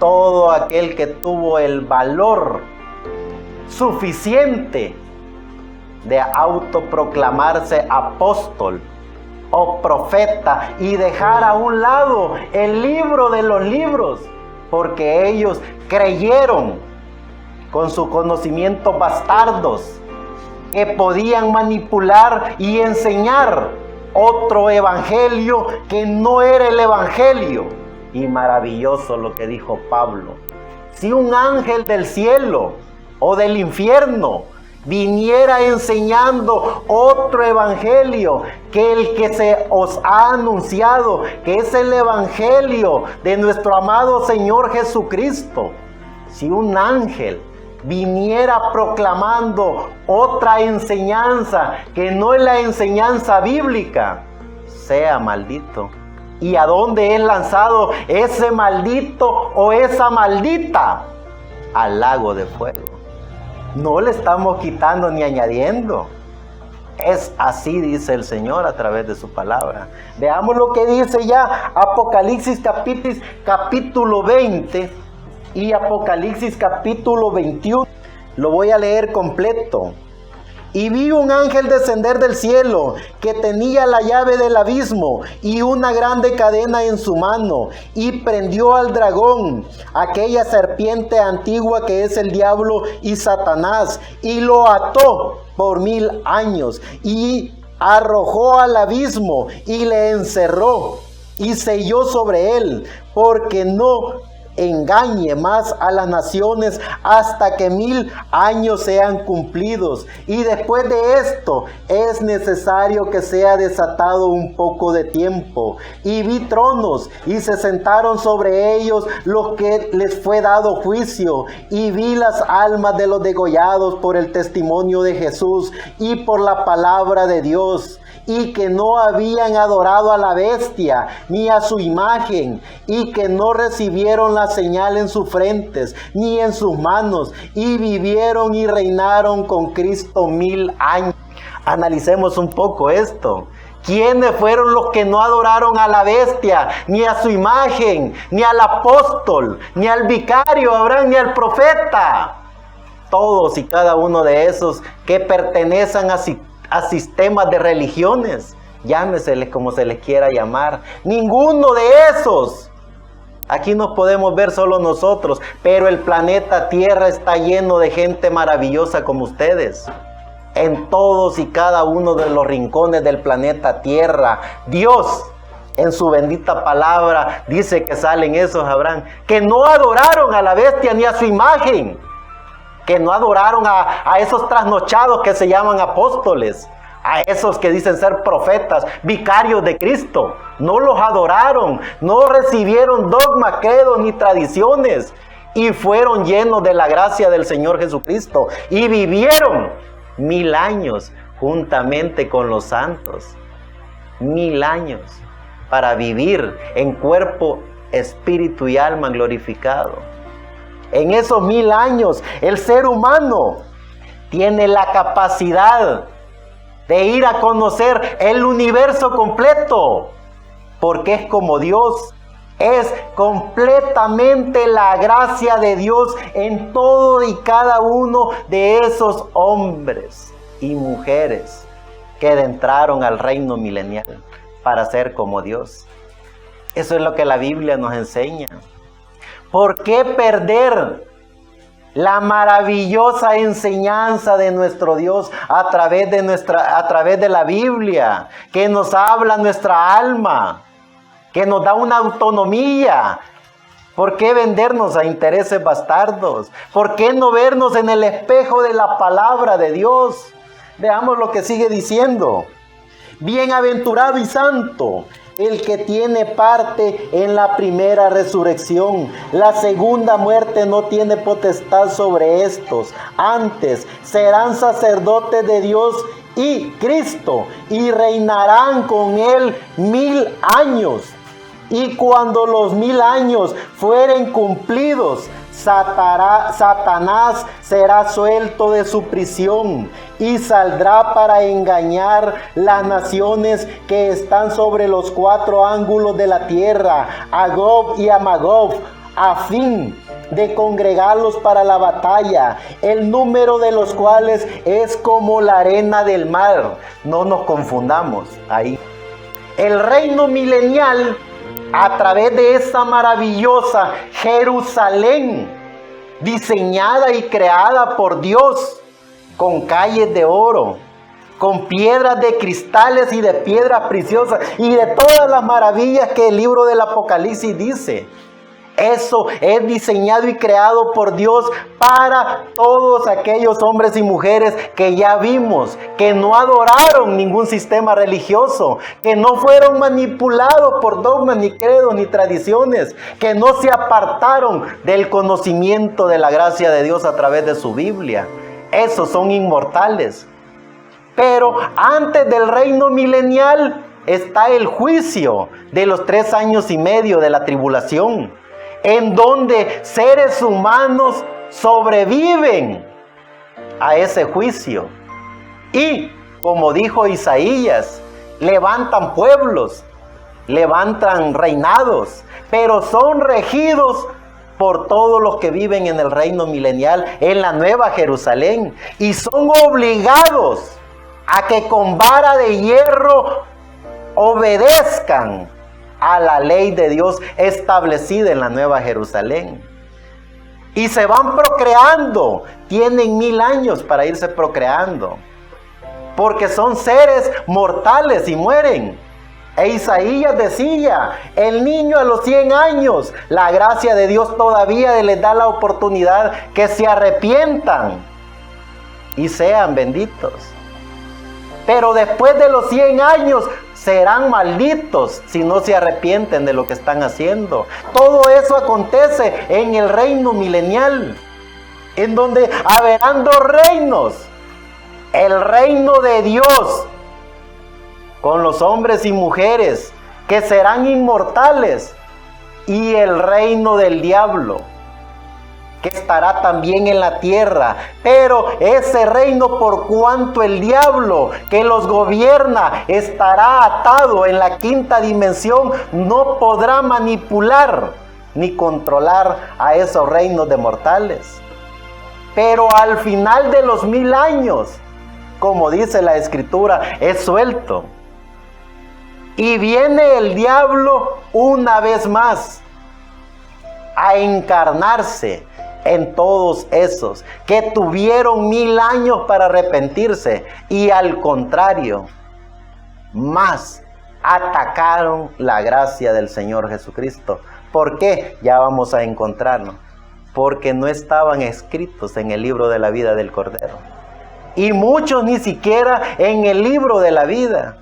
Todo aquel que tuvo el valor suficiente de autoproclamarse apóstol o profeta y dejar a un lado el libro de los libros, porque ellos creyeron con sus conocimientos bastardos que podían manipular y enseñar otro evangelio que no era el evangelio. Y maravilloso lo que dijo Pablo: si un ángel del cielo o del infierno viniera enseñando otro evangelio que el que se os ha anunciado, que es el evangelio de nuestro amado Señor Jesucristo, si un ángel viniera proclamando otra enseñanza que no es la enseñanza bíblica, sea maldito. ¿Y a dónde es lanzado ese maldito o esa maldita? Al lago de fuego. No le estamos quitando ni añadiendo. Es así, dice el Señor a través de su palabra. Veamos lo que dice ya Apocalipsis capítulo 20 y Apocalipsis capítulo 21. Lo voy a leer completo. Y vi un ángel descender del cielo, que tenía la llave del abismo y una grande cadena en su mano, y prendió al dragón, aquella serpiente antigua que es el diablo y Satanás, y lo ató por 1000 años, y arrojó al abismo, y le encerró, y selló sobre él, porque no engañe más a las naciones hasta que 1000 años sean cumplidos. Y después de esto es necesario que sea desatado un poco de tiempo. Y vi tronos, y se sentaron sobre ellos los que les fue dado juicio. Y vi las almas de los degollados por el testimonio de Jesús y por la palabra de Dios, y que no habían adorado a la bestia ni a su imagen, y que no recibieron la señal en sus frentes ni en sus manos, y vivieron y reinaron con Cristo 1000 años. Analicemos un poco esto. ¿Quiénes fueron los que no adoraron a la bestia, ni a su imagen, ni al apóstol, ni al vicario Abraham, ni al profeta? Todos y cada uno de esos que pertenecen a sistemas de religiones, llámeseles como se les quiera llamar. Ninguno de esos. Aquí nos podemos ver solo nosotros, pero el planeta Tierra está lleno de gente maravillosa como ustedes. En todos y cada uno de los rincones del planeta Tierra, Dios, en su bendita palabra, dice que salen esos, Abraham, que no adoraron a la bestia ni a su imagen, que no adoraron a esos trasnochados que se llaman apóstoles, a esos que dicen ser profetas, vicarios de Cristo. No los adoraron, no recibieron dogmas, credos ni tradiciones, y fueron llenos de la gracia del Señor Jesucristo, y vivieron 1000 años juntamente con los santos. 1000 años para vivir en cuerpo, espíritu y alma glorificado. En esos 1000 años, el ser humano tiene la capacidad de ir a conocer el universo completo, porque es como Dios. Es completamente la gracia de Dios en todo y cada uno de esos hombres y mujeres que entraron al reino milenial para ser como Dios. Eso es lo que la Biblia nos enseña. ¿Por qué perder la maravillosa enseñanza de nuestro Dios a través de la Biblia, que nos habla nuestra alma, que nos da una autonomía. ¿Por qué vendernos a intereses bastardos? ¿Por qué no vernos en el espejo de la palabra de Dios? Veamos lo que sigue diciendo. Bienaventurado y santo el que tiene parte en la primera resurrección. La segunda muerte no tiene potestad sobre estos. Antes serán sacerdotes de Dios y Cristo, y reinarán con él 1000 años. Y cuando los 1000 años fueren cumplidos, Satanás será suelto de su prisión y saldrá para engañar las naciones que están sobre los 4 ángulos de la tierra, a Gog y a Magog, a fin de congregarlos para la batalla, el número de los cuales es como la arena del mar. No nos confundamos ahí. El reino milenial, a través de esa maravillosa Jerusalén, diseñada y creada por Dios, con calles de oro, con piedras de cristales y de piedras preciosas, y de todas las maravillas que el libro del Apocalipsis dice. Eso es diseñado y creado por Dios para todos aquellos hombres y mujeres que ya vimos, que no adoraron ningún sistema religioso, que no fueron manipulados por dogmas, ni credos, ni tradiciones, que no se apartaron del conocimiento de la gracia de Dios a través de su Biblia. Esos son inmortales. Pero antes del reino milenial está el juicio de los 3 años y medio de la tribulación, en donde seres humanos sobreviven a ese juicio. Y, como dijo Isaías, levantan pueblos, levantan reinados, pero son regidos por todos los que viven en el reino milenial, en la nueva Jerusalén, y son obligados a que con vara de hierro obedezcan a la ley de Dios establecida en la nueva Jerusalén. Y se van procreando, tienen 1000 años para irse procreando, porque son seres mortales y mueren. E Isaías decía, el niño a los 100 años, la gracia de Dios todavía les da la oportunidad que se arrepientan y sean benditos. Pero después de los 100 años serán malditos si no se arrepienten de lo que están haciendo. Todo eso acontece en el reino milenial, en donde haberán 2 reinos. El reino de Dios, con los hombres y mujeres que serán inmortales, y el reino del diablo, que estará también en la tierra. Pero ese reino, por cuanto el diablo que los gobierna estará atado en la 5ª dimensión, no podrá manipular ni controlar a esos reinos de mortales. Pero al final de los 1000 años, como dice la Escritura, es suelto. Y viene el diablo una vez más a encarnarse en todos esos que tuvieron 1000 años para arrepentirse, y al contrario, más atacaron la gracia del Señor Jesucristo. ¿Por qué? Ya vamos a encontrarnos. Porque no estaban escritos en el libro de la vida del Cordero, y muchos ni siquiera en el libro de la vida,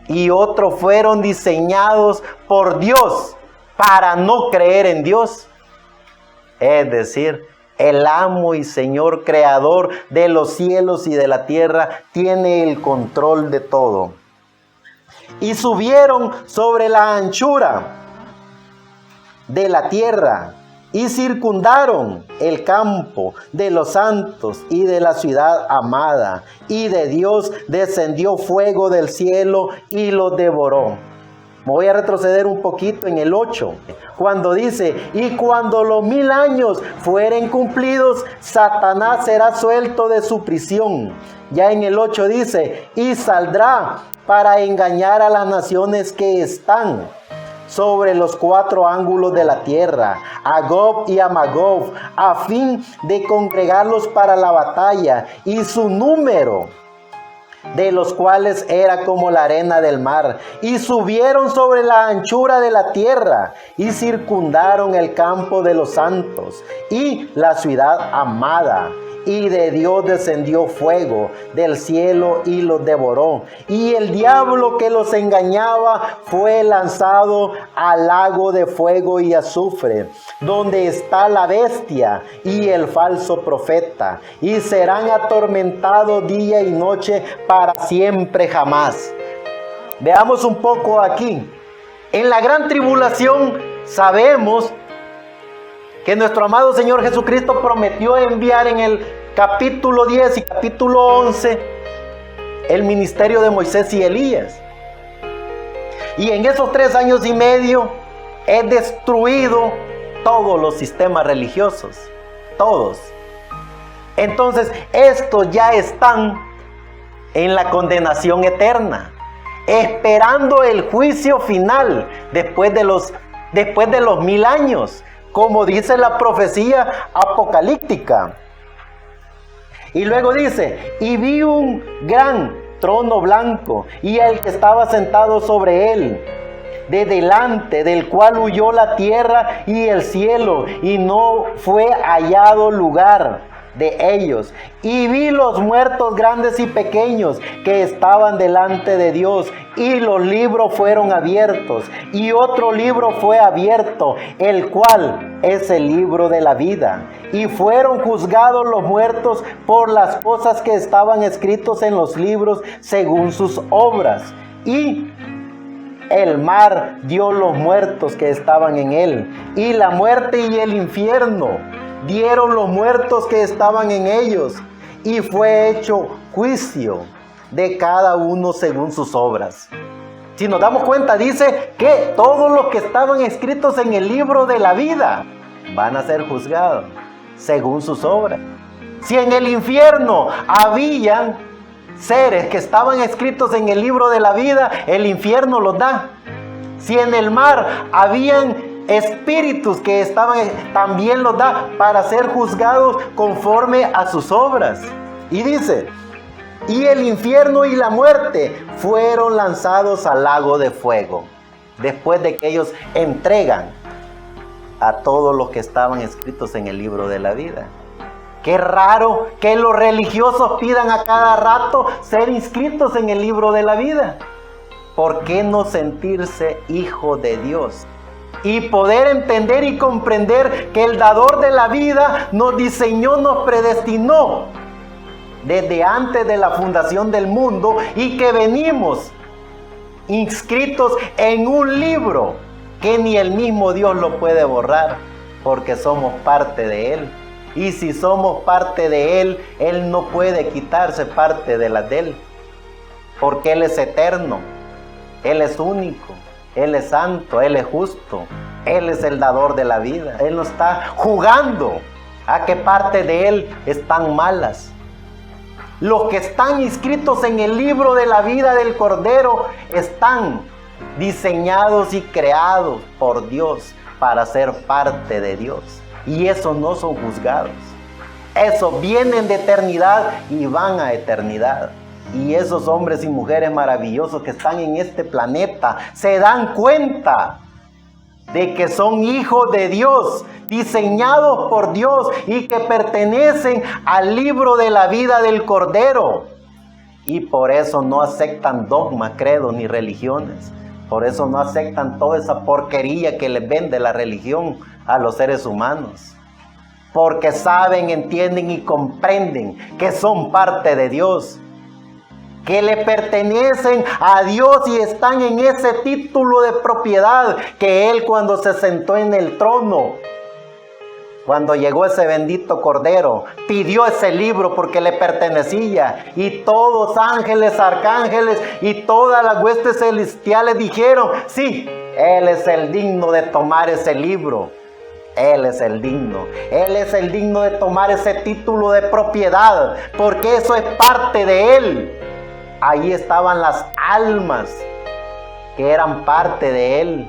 y otros fueron diseñados por Dios para no creer en Dios. Es decir, el amo y Señor creador de los cielos y de la tierra tiene el control de todo. Y subieron sobre la anchura de la tierra y circundaron el campo de los santos y de la ciudad amada. Y de Dios descendió fuego del cielo y los devoró. Me voy a retroceder un poquito en el 8, cuando dice, y cuando los 1000 años fueren cumplidos, Satanás será suelto de su prisión. Ya en el 8 dice, y saldrá para engañar a las naciones que están sobre los 4 ángulos de la tierra, a Gog y a Magog, a fin de congregarlos para la batalla, y su número de los cuales era como la arena del mar, y subieron sobre la anchura de la tierra, y circundaron el campo de los santos, y la ciudad amada. Y de Dios descendió fuego del cielo y los devoró. Y el diablo que los engañaba fue lanzado al lago de fuego y azufre, donde está la bestia y el falso profeta. Y serán atormentados día y noche para siempre jamás. Veamos un poco aquí. En la gran tribulación sabemos que nuestro amado Señor Jesucristo prometió enviar en el capítulo 10 y capítulo 11 el ministerio de Moisés y Elías. Y en esos 3 años y medio he destruido todos los sistemas religiosos, todos. Entonces estos ya están en la condenación eterna, esperando el juicio final después de los 1000 años. Como dice la profecía apocalíptica. Y luego dice, y vi un gran trono blanco, y el que estaba sentado sobre él, de delante del cual huyó la tierra y el cielo, y no fue hallado lugar de ellos. Y vi los muertos grandes y pequeños que estaban delante de Dios, y los libros fueron abiertos, y otro libro fue abierto, el cual es el libro de la vida. Y fueron juzgados los muertos por las cosas que estaban escritos en los libros según sus obras. Y el mar dio los muertos que estaban en él, y la muerte y el infierno dieron los muertos que estaban en ellos, y fue hecho juicio de cada uno según sus obras. Si nos damos cuenta, dice que todos los que estaban escritos en el libro de la vida van a ser juzgados según sus obras. Si en el infierno habían seres que estaban escritos en el libro de la vida, el infierno los da. Si en el mar habían espíritus que estaban, también los da para ser juzgados conforme a sus obras. Y dice, y el infierno y la muerte fueron lanzados al lago de fuego, después de que ellos entregan a todos los que estaban escritos en el libro de la vida. Qué raro que los religiosos pidan a cada rato ser inscritos en el libro de la vida. ¿Por qué no sentirse hijo de Dios? Y poder entender y comprender que el dador de la vida nos diseñó, nos predestinó desde antes de la fundación del mundo, y que venimos inscritos en un libro que ni el mismo Dios lo puede borrar, porque somos parte de Él. Y si somos parte de Él, Él no puede quitarse parte de la de Él, porque Él es eterno, Él es único, Él es santo, Él es justo, Él es el dador de la vida. Él no está jugando a que parte de Él están malas. Los que están inscritos en el libro de la vida del Cordero están diseñados y creados por Dios para ser parte de Dios. Y esos no son juzgados. Esos vienen de eternidad y van a eternidad. Y esos hombres y mujeres maravillosos que están en este planeta se dan cuenta de que son hijos de Dios, diseñados por Dios, y que pertenecen al libro de la vida del Cordero. Y por eso no aceptan dogmas, credos ni religiones. Por eso no aceptan toda esa porquería que les vende la religión a los seres humanos. Porque saben, entienden y comprenden que son parte de Dios, que le pertenecen a Dios y están en ese título de propiedad que Él, cuando se sentó en el trono, cuando llegó ese bendito Cordero, pidió ese libro porque le pertenecía, y todos ángeles, arcángeles y todas las huestes celestiales dijeron, sí, Él es el digno de tomar ese libro. Él es el digno. Él es el digno de tomar ese título de propiedad, porque eso es parte de Él. Ahí estaban las almas que eran parte de Él,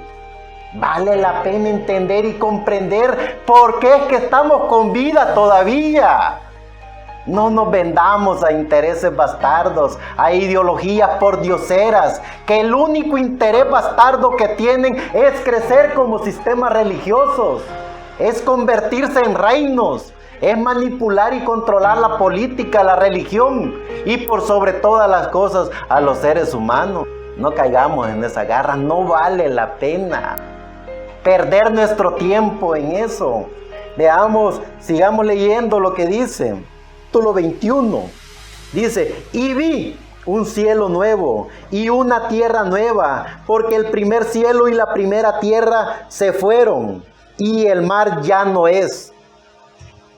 Vale la pena entender y comprender por qué es que estamos con vida todavía. No nos vendamos a intereses bastardos, a ideologías pordioseras, que el único interés bastardo que tienen es crecer como sistemas religiosos, es convertirse en reinos, es manipular y controlar la política, la religión y por sobre todas las cosas a los seres humanos. No caigamos en esa garra, no vale la pena perder nuestro tiempo en eso. Veamos, sigamos leyendo lo que dice. Capítulo 21, dice, y vi un cielo nuevo y una tierra nueva, porque el primer cielo y la primera tierra se fueron, y el mar ya no es.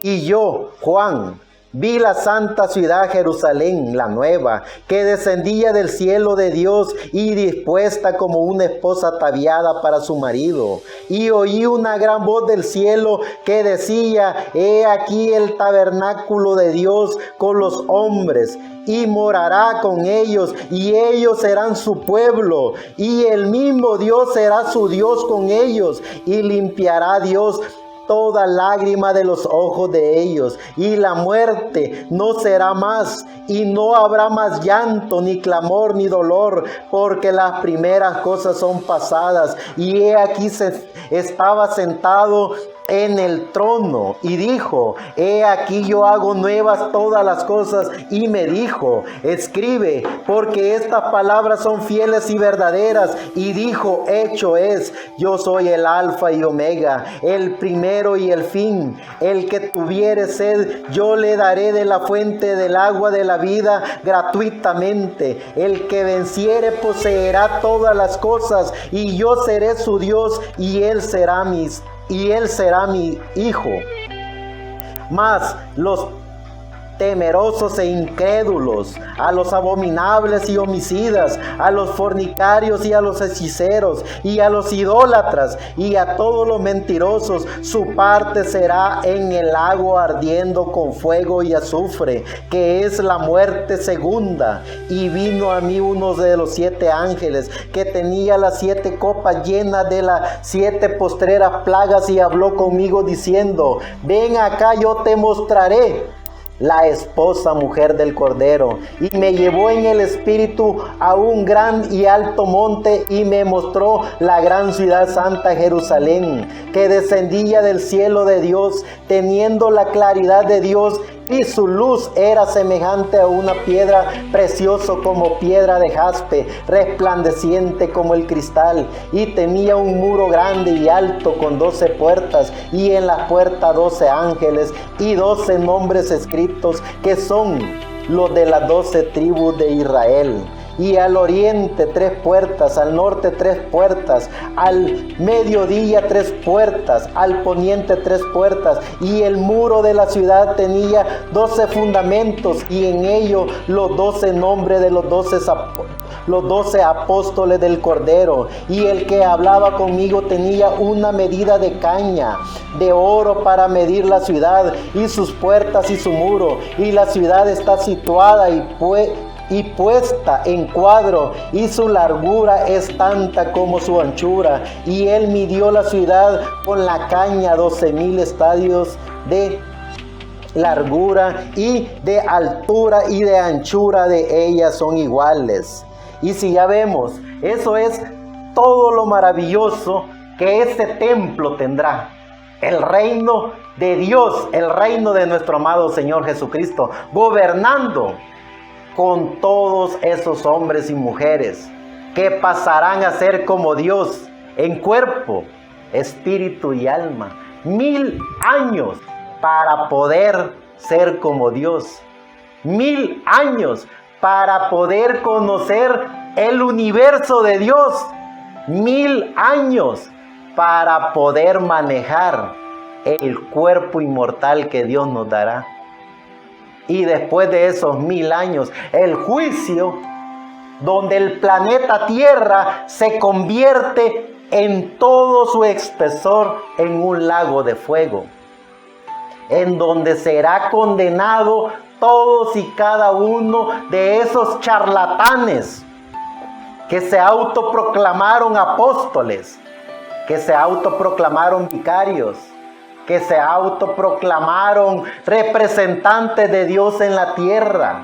Y yo, Juan, vi la santa ciudad Jerusalén, la nueva, que descendía del cielo de Dios y dispuesta como una esposa ataviada para su marido. Y oí una gran voz del cielo que decía, he aquí el tabernáculo de Dios con los hombres, y morará con ellos, y ellos serán su pueblo, y el mismo Dios será su Dios con ellos, y limpiará Dios toda lágrima de los ojos de ellos, y la muerte no será más, y no habrá más llanto, ni clamor, ni dolor, porque las primeras cosas son pasadas. Y he aquí estaba sentado en el trono y dijo, he aquí yo hago nuevas todas las cosas, y me dijo, escribe, porque estas palabras son fieles y verdaderas. Y dijo, hecho es, yo soy el alfa y omega, el primero y el fin. El que tuviere sed, yo le daré de la fuente del agua de la vida gratuitamente. El que venciere poseerá todas las cosas, y yo seré su Dios, y él será mi hijo. Mas los temerosos e incrédulos, a los abominables y homicidas, a los fornicarios y a los hechiceros, y a los idólatras, y a todos los mentirosos, su parte será en el lago ardiendo con fuego y azufre, que es la muerte segunda. Y vino a mí uno de los 7 ángeles, que tenía las 7 copas llenas de las 7 postreras plagas, y habló conmigo diciendo, ven acá, yo te mostraré la esposa mujer del Cordero. Y me llevó en el espíritu a un gran y alto monte, y me mostró la gran ciudad santa Jerusalén, que descendía del cielo de Dios, teniendo la claridad de Dios, y su luz era semejante a una piedra precioso como piedra de jaspe, resplandeciente como el cristal. Y tenía un muro grande y alto con 12 puertas, y en las puertas 12 ángeles y 12 nombres escritos, que son los de las 12 tribus de Israel. Y al oriente 3 puertas, al norte 3 puertas, al mediodía 3 puertas, al poniente 3 puertas. Y el muro de la ciudad tenía 12 fundamentos, y en ello los 12 nombres de los 12 apóstoles del Cordero. Y el que hablaba conmigo tenía una medida de caña de oro para medir la ciudad, y sus puertas y su muro. Y la ciudad está situada y puesta en cuadro, y su largura es tanta como su anchura. Y él midió la ciudad con la caña, 12,000 estadios de largura, y de altura y de anchura de ellas son iguales. Y si ya vemos, eso es todo lo maravilloso que este templo tendrá. El reino de Dios, el reino de nuestro amado Señor Jesucristo, gobernando con todos esos hombres y mujeres que pasarán a ser como Dios en cuerpo, espíritu y alma. 1000 años para poder ser como Dios. 1000 años para poder conocer el universo de Dios. 1000 años para poder manejar el cuerpo inmortal que Dios nos dará. Y después de esos 1000 años, el juicio, donde el planeta Tierra se convierte en todo su espesor en un lago de fuego, en donde será condenado todos y cada uno de esos charlatanes que se autoproclamaron apóstoles, que se autoproclamaron vicarios, que se autoproclamaron representantes de Dios en la tierra.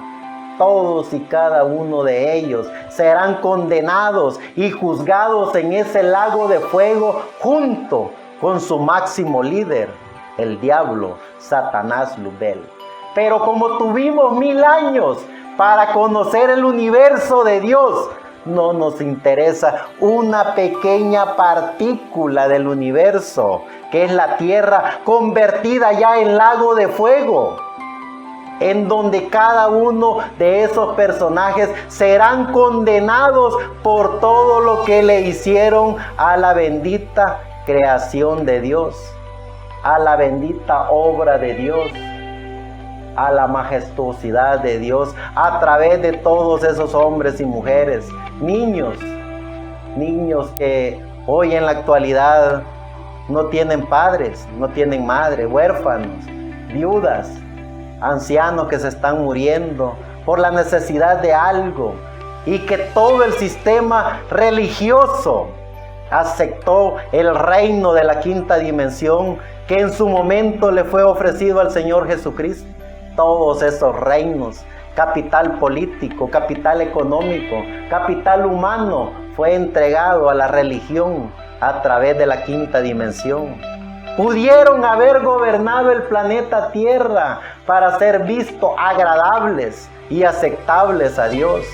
Todos y cada uno de ellos serán condenados y juzgados en ese lago de fuego junto con su máximo líder, el diablo, Satanás Luzbel. Pero como tuvimos 1000 años para conocer el universo de Dios, no nos interesa una pequeña partícula del universo, que es la tierra convertida ya en lago de fuego, en donde cada uno de esos personajes serán condenados por todo lo que le hicieron a la bendita creación de Dios, a la bendita obra de Dios, a la majestuosidad de Dios, a través de todos esos hombres y mujeres, niños que hoy en la actualidad no tienen padres, no tienen madre, huérfanos, viudas, ancianos que se están muriendo por la necesidad de algo, y que todo el sistema religioso aceptó el reino de la quinta dimensión que en su momento le fue ofrecido al Señor Jesucristo. Todos esos reinos, capital político, capital económico, capital humano, fue entregado a la religión a través de la quinta dimensión. Pudieron haber gobernado el planeta Tierra para ser vistos agradables y aceptables a Dios.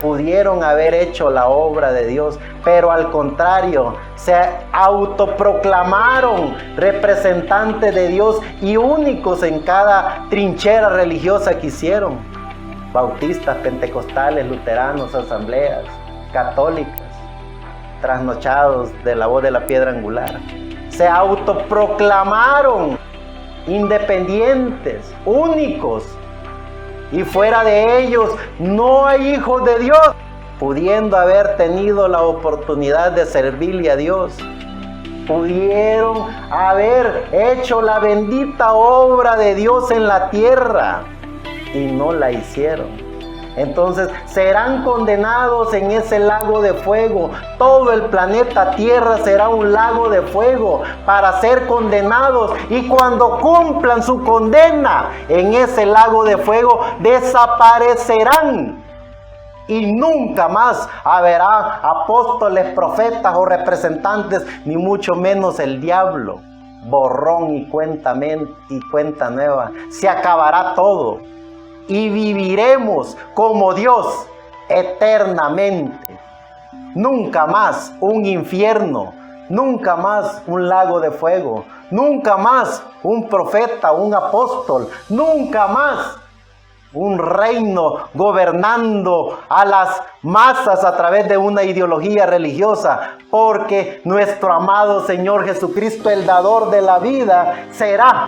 Pudieron haber hecho la obra de Dios, pero al contrario, se autoproclamaron representantes de Dios y únicos en cada trinchera religiosa que hicieron. Bautistas, pentecostales, luteranos, asambleas, católicas, trasnochados de la voz de la piedra angular. Se autoproclamaron independientes, únicos, y fuera de ellos no hay hijos de Dios, pudiendo haber tenido la oportunidad de servirle a Dios. Pudieron haber hecho la bendita obra de Dios en la tierra y no la hicieron. Entonces serán condenados en ese lago de fuego. Todo el planeta Tierra será un lago de fuego para ser condenados. Y cuando cumplan su condena en ese lago de fuego, desaparecerán. Y nunca más habrá apóstoles, profetas o representantes, ni mucho menos el diablo. Borrón y cuenta nueva. Se acabará todo. Y viviremos como Dios eternamente. Nunca más un infierno, nunca más un lago de fuego, nunca más un profeta, un apóstol, nunca más un reino gobernando a las masas a través de una ideología religiosa, porque nuestro amado Señor Jesucristo, el dador de la vida, será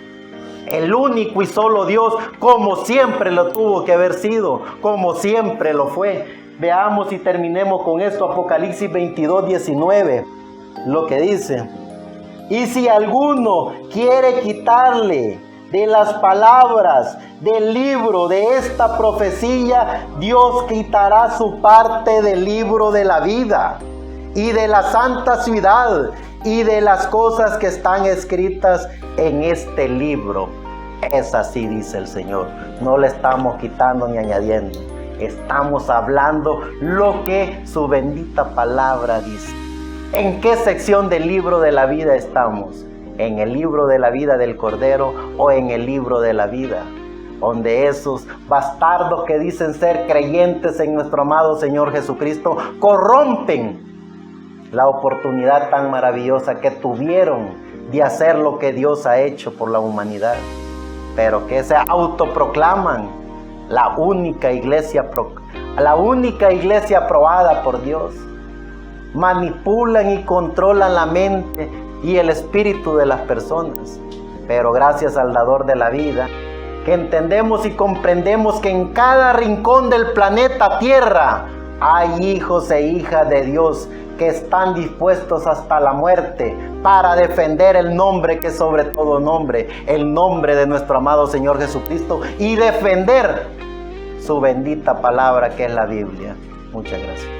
el único y solo Dios, como siempre lo tuvo que haber sido, como siempre lo fue. Veamos y terminemos con esto, Apocalipsis 22:19, lo que dice: y si alguno quiere quitarle de las palabras del libro de esta profecía, Dios quitará su parte del libro de la vida y de la santa ciudad y de las cosas que están escritas en este libro. Es así, dice el Señor. No le estamos quitando ni añadiendo. Estamos hablando lo que su bendita palabra dice. ¿En qué sección del libro de la vida estamos? ¿En el libro de la vida del Cordero o en el libro de la vida? Donde esos bastardos que dicen ser creyentes en nuestro amado Señor Jesucristo corrompen la oportunidad tan maravillosa que tuvieron de hacer lo que Dios ha hecho por la humanidad, pero que se autoproclaman la única iglesia aprobada por Dios. Manipulan y controlan la mente y el espíritu de las personas, pero gracias al dador de la vida, que entendemos y comprendemos que en cada rincón del planeta Tierra hay hijos e hijas de Dios que están dispuestos hasta la muerte para defender el nombre que es sobre todo nombre, el nombre de nuestro amado Señor Jesucristo, y defender su bendita palabra que es la Biblia. Muchas gracias.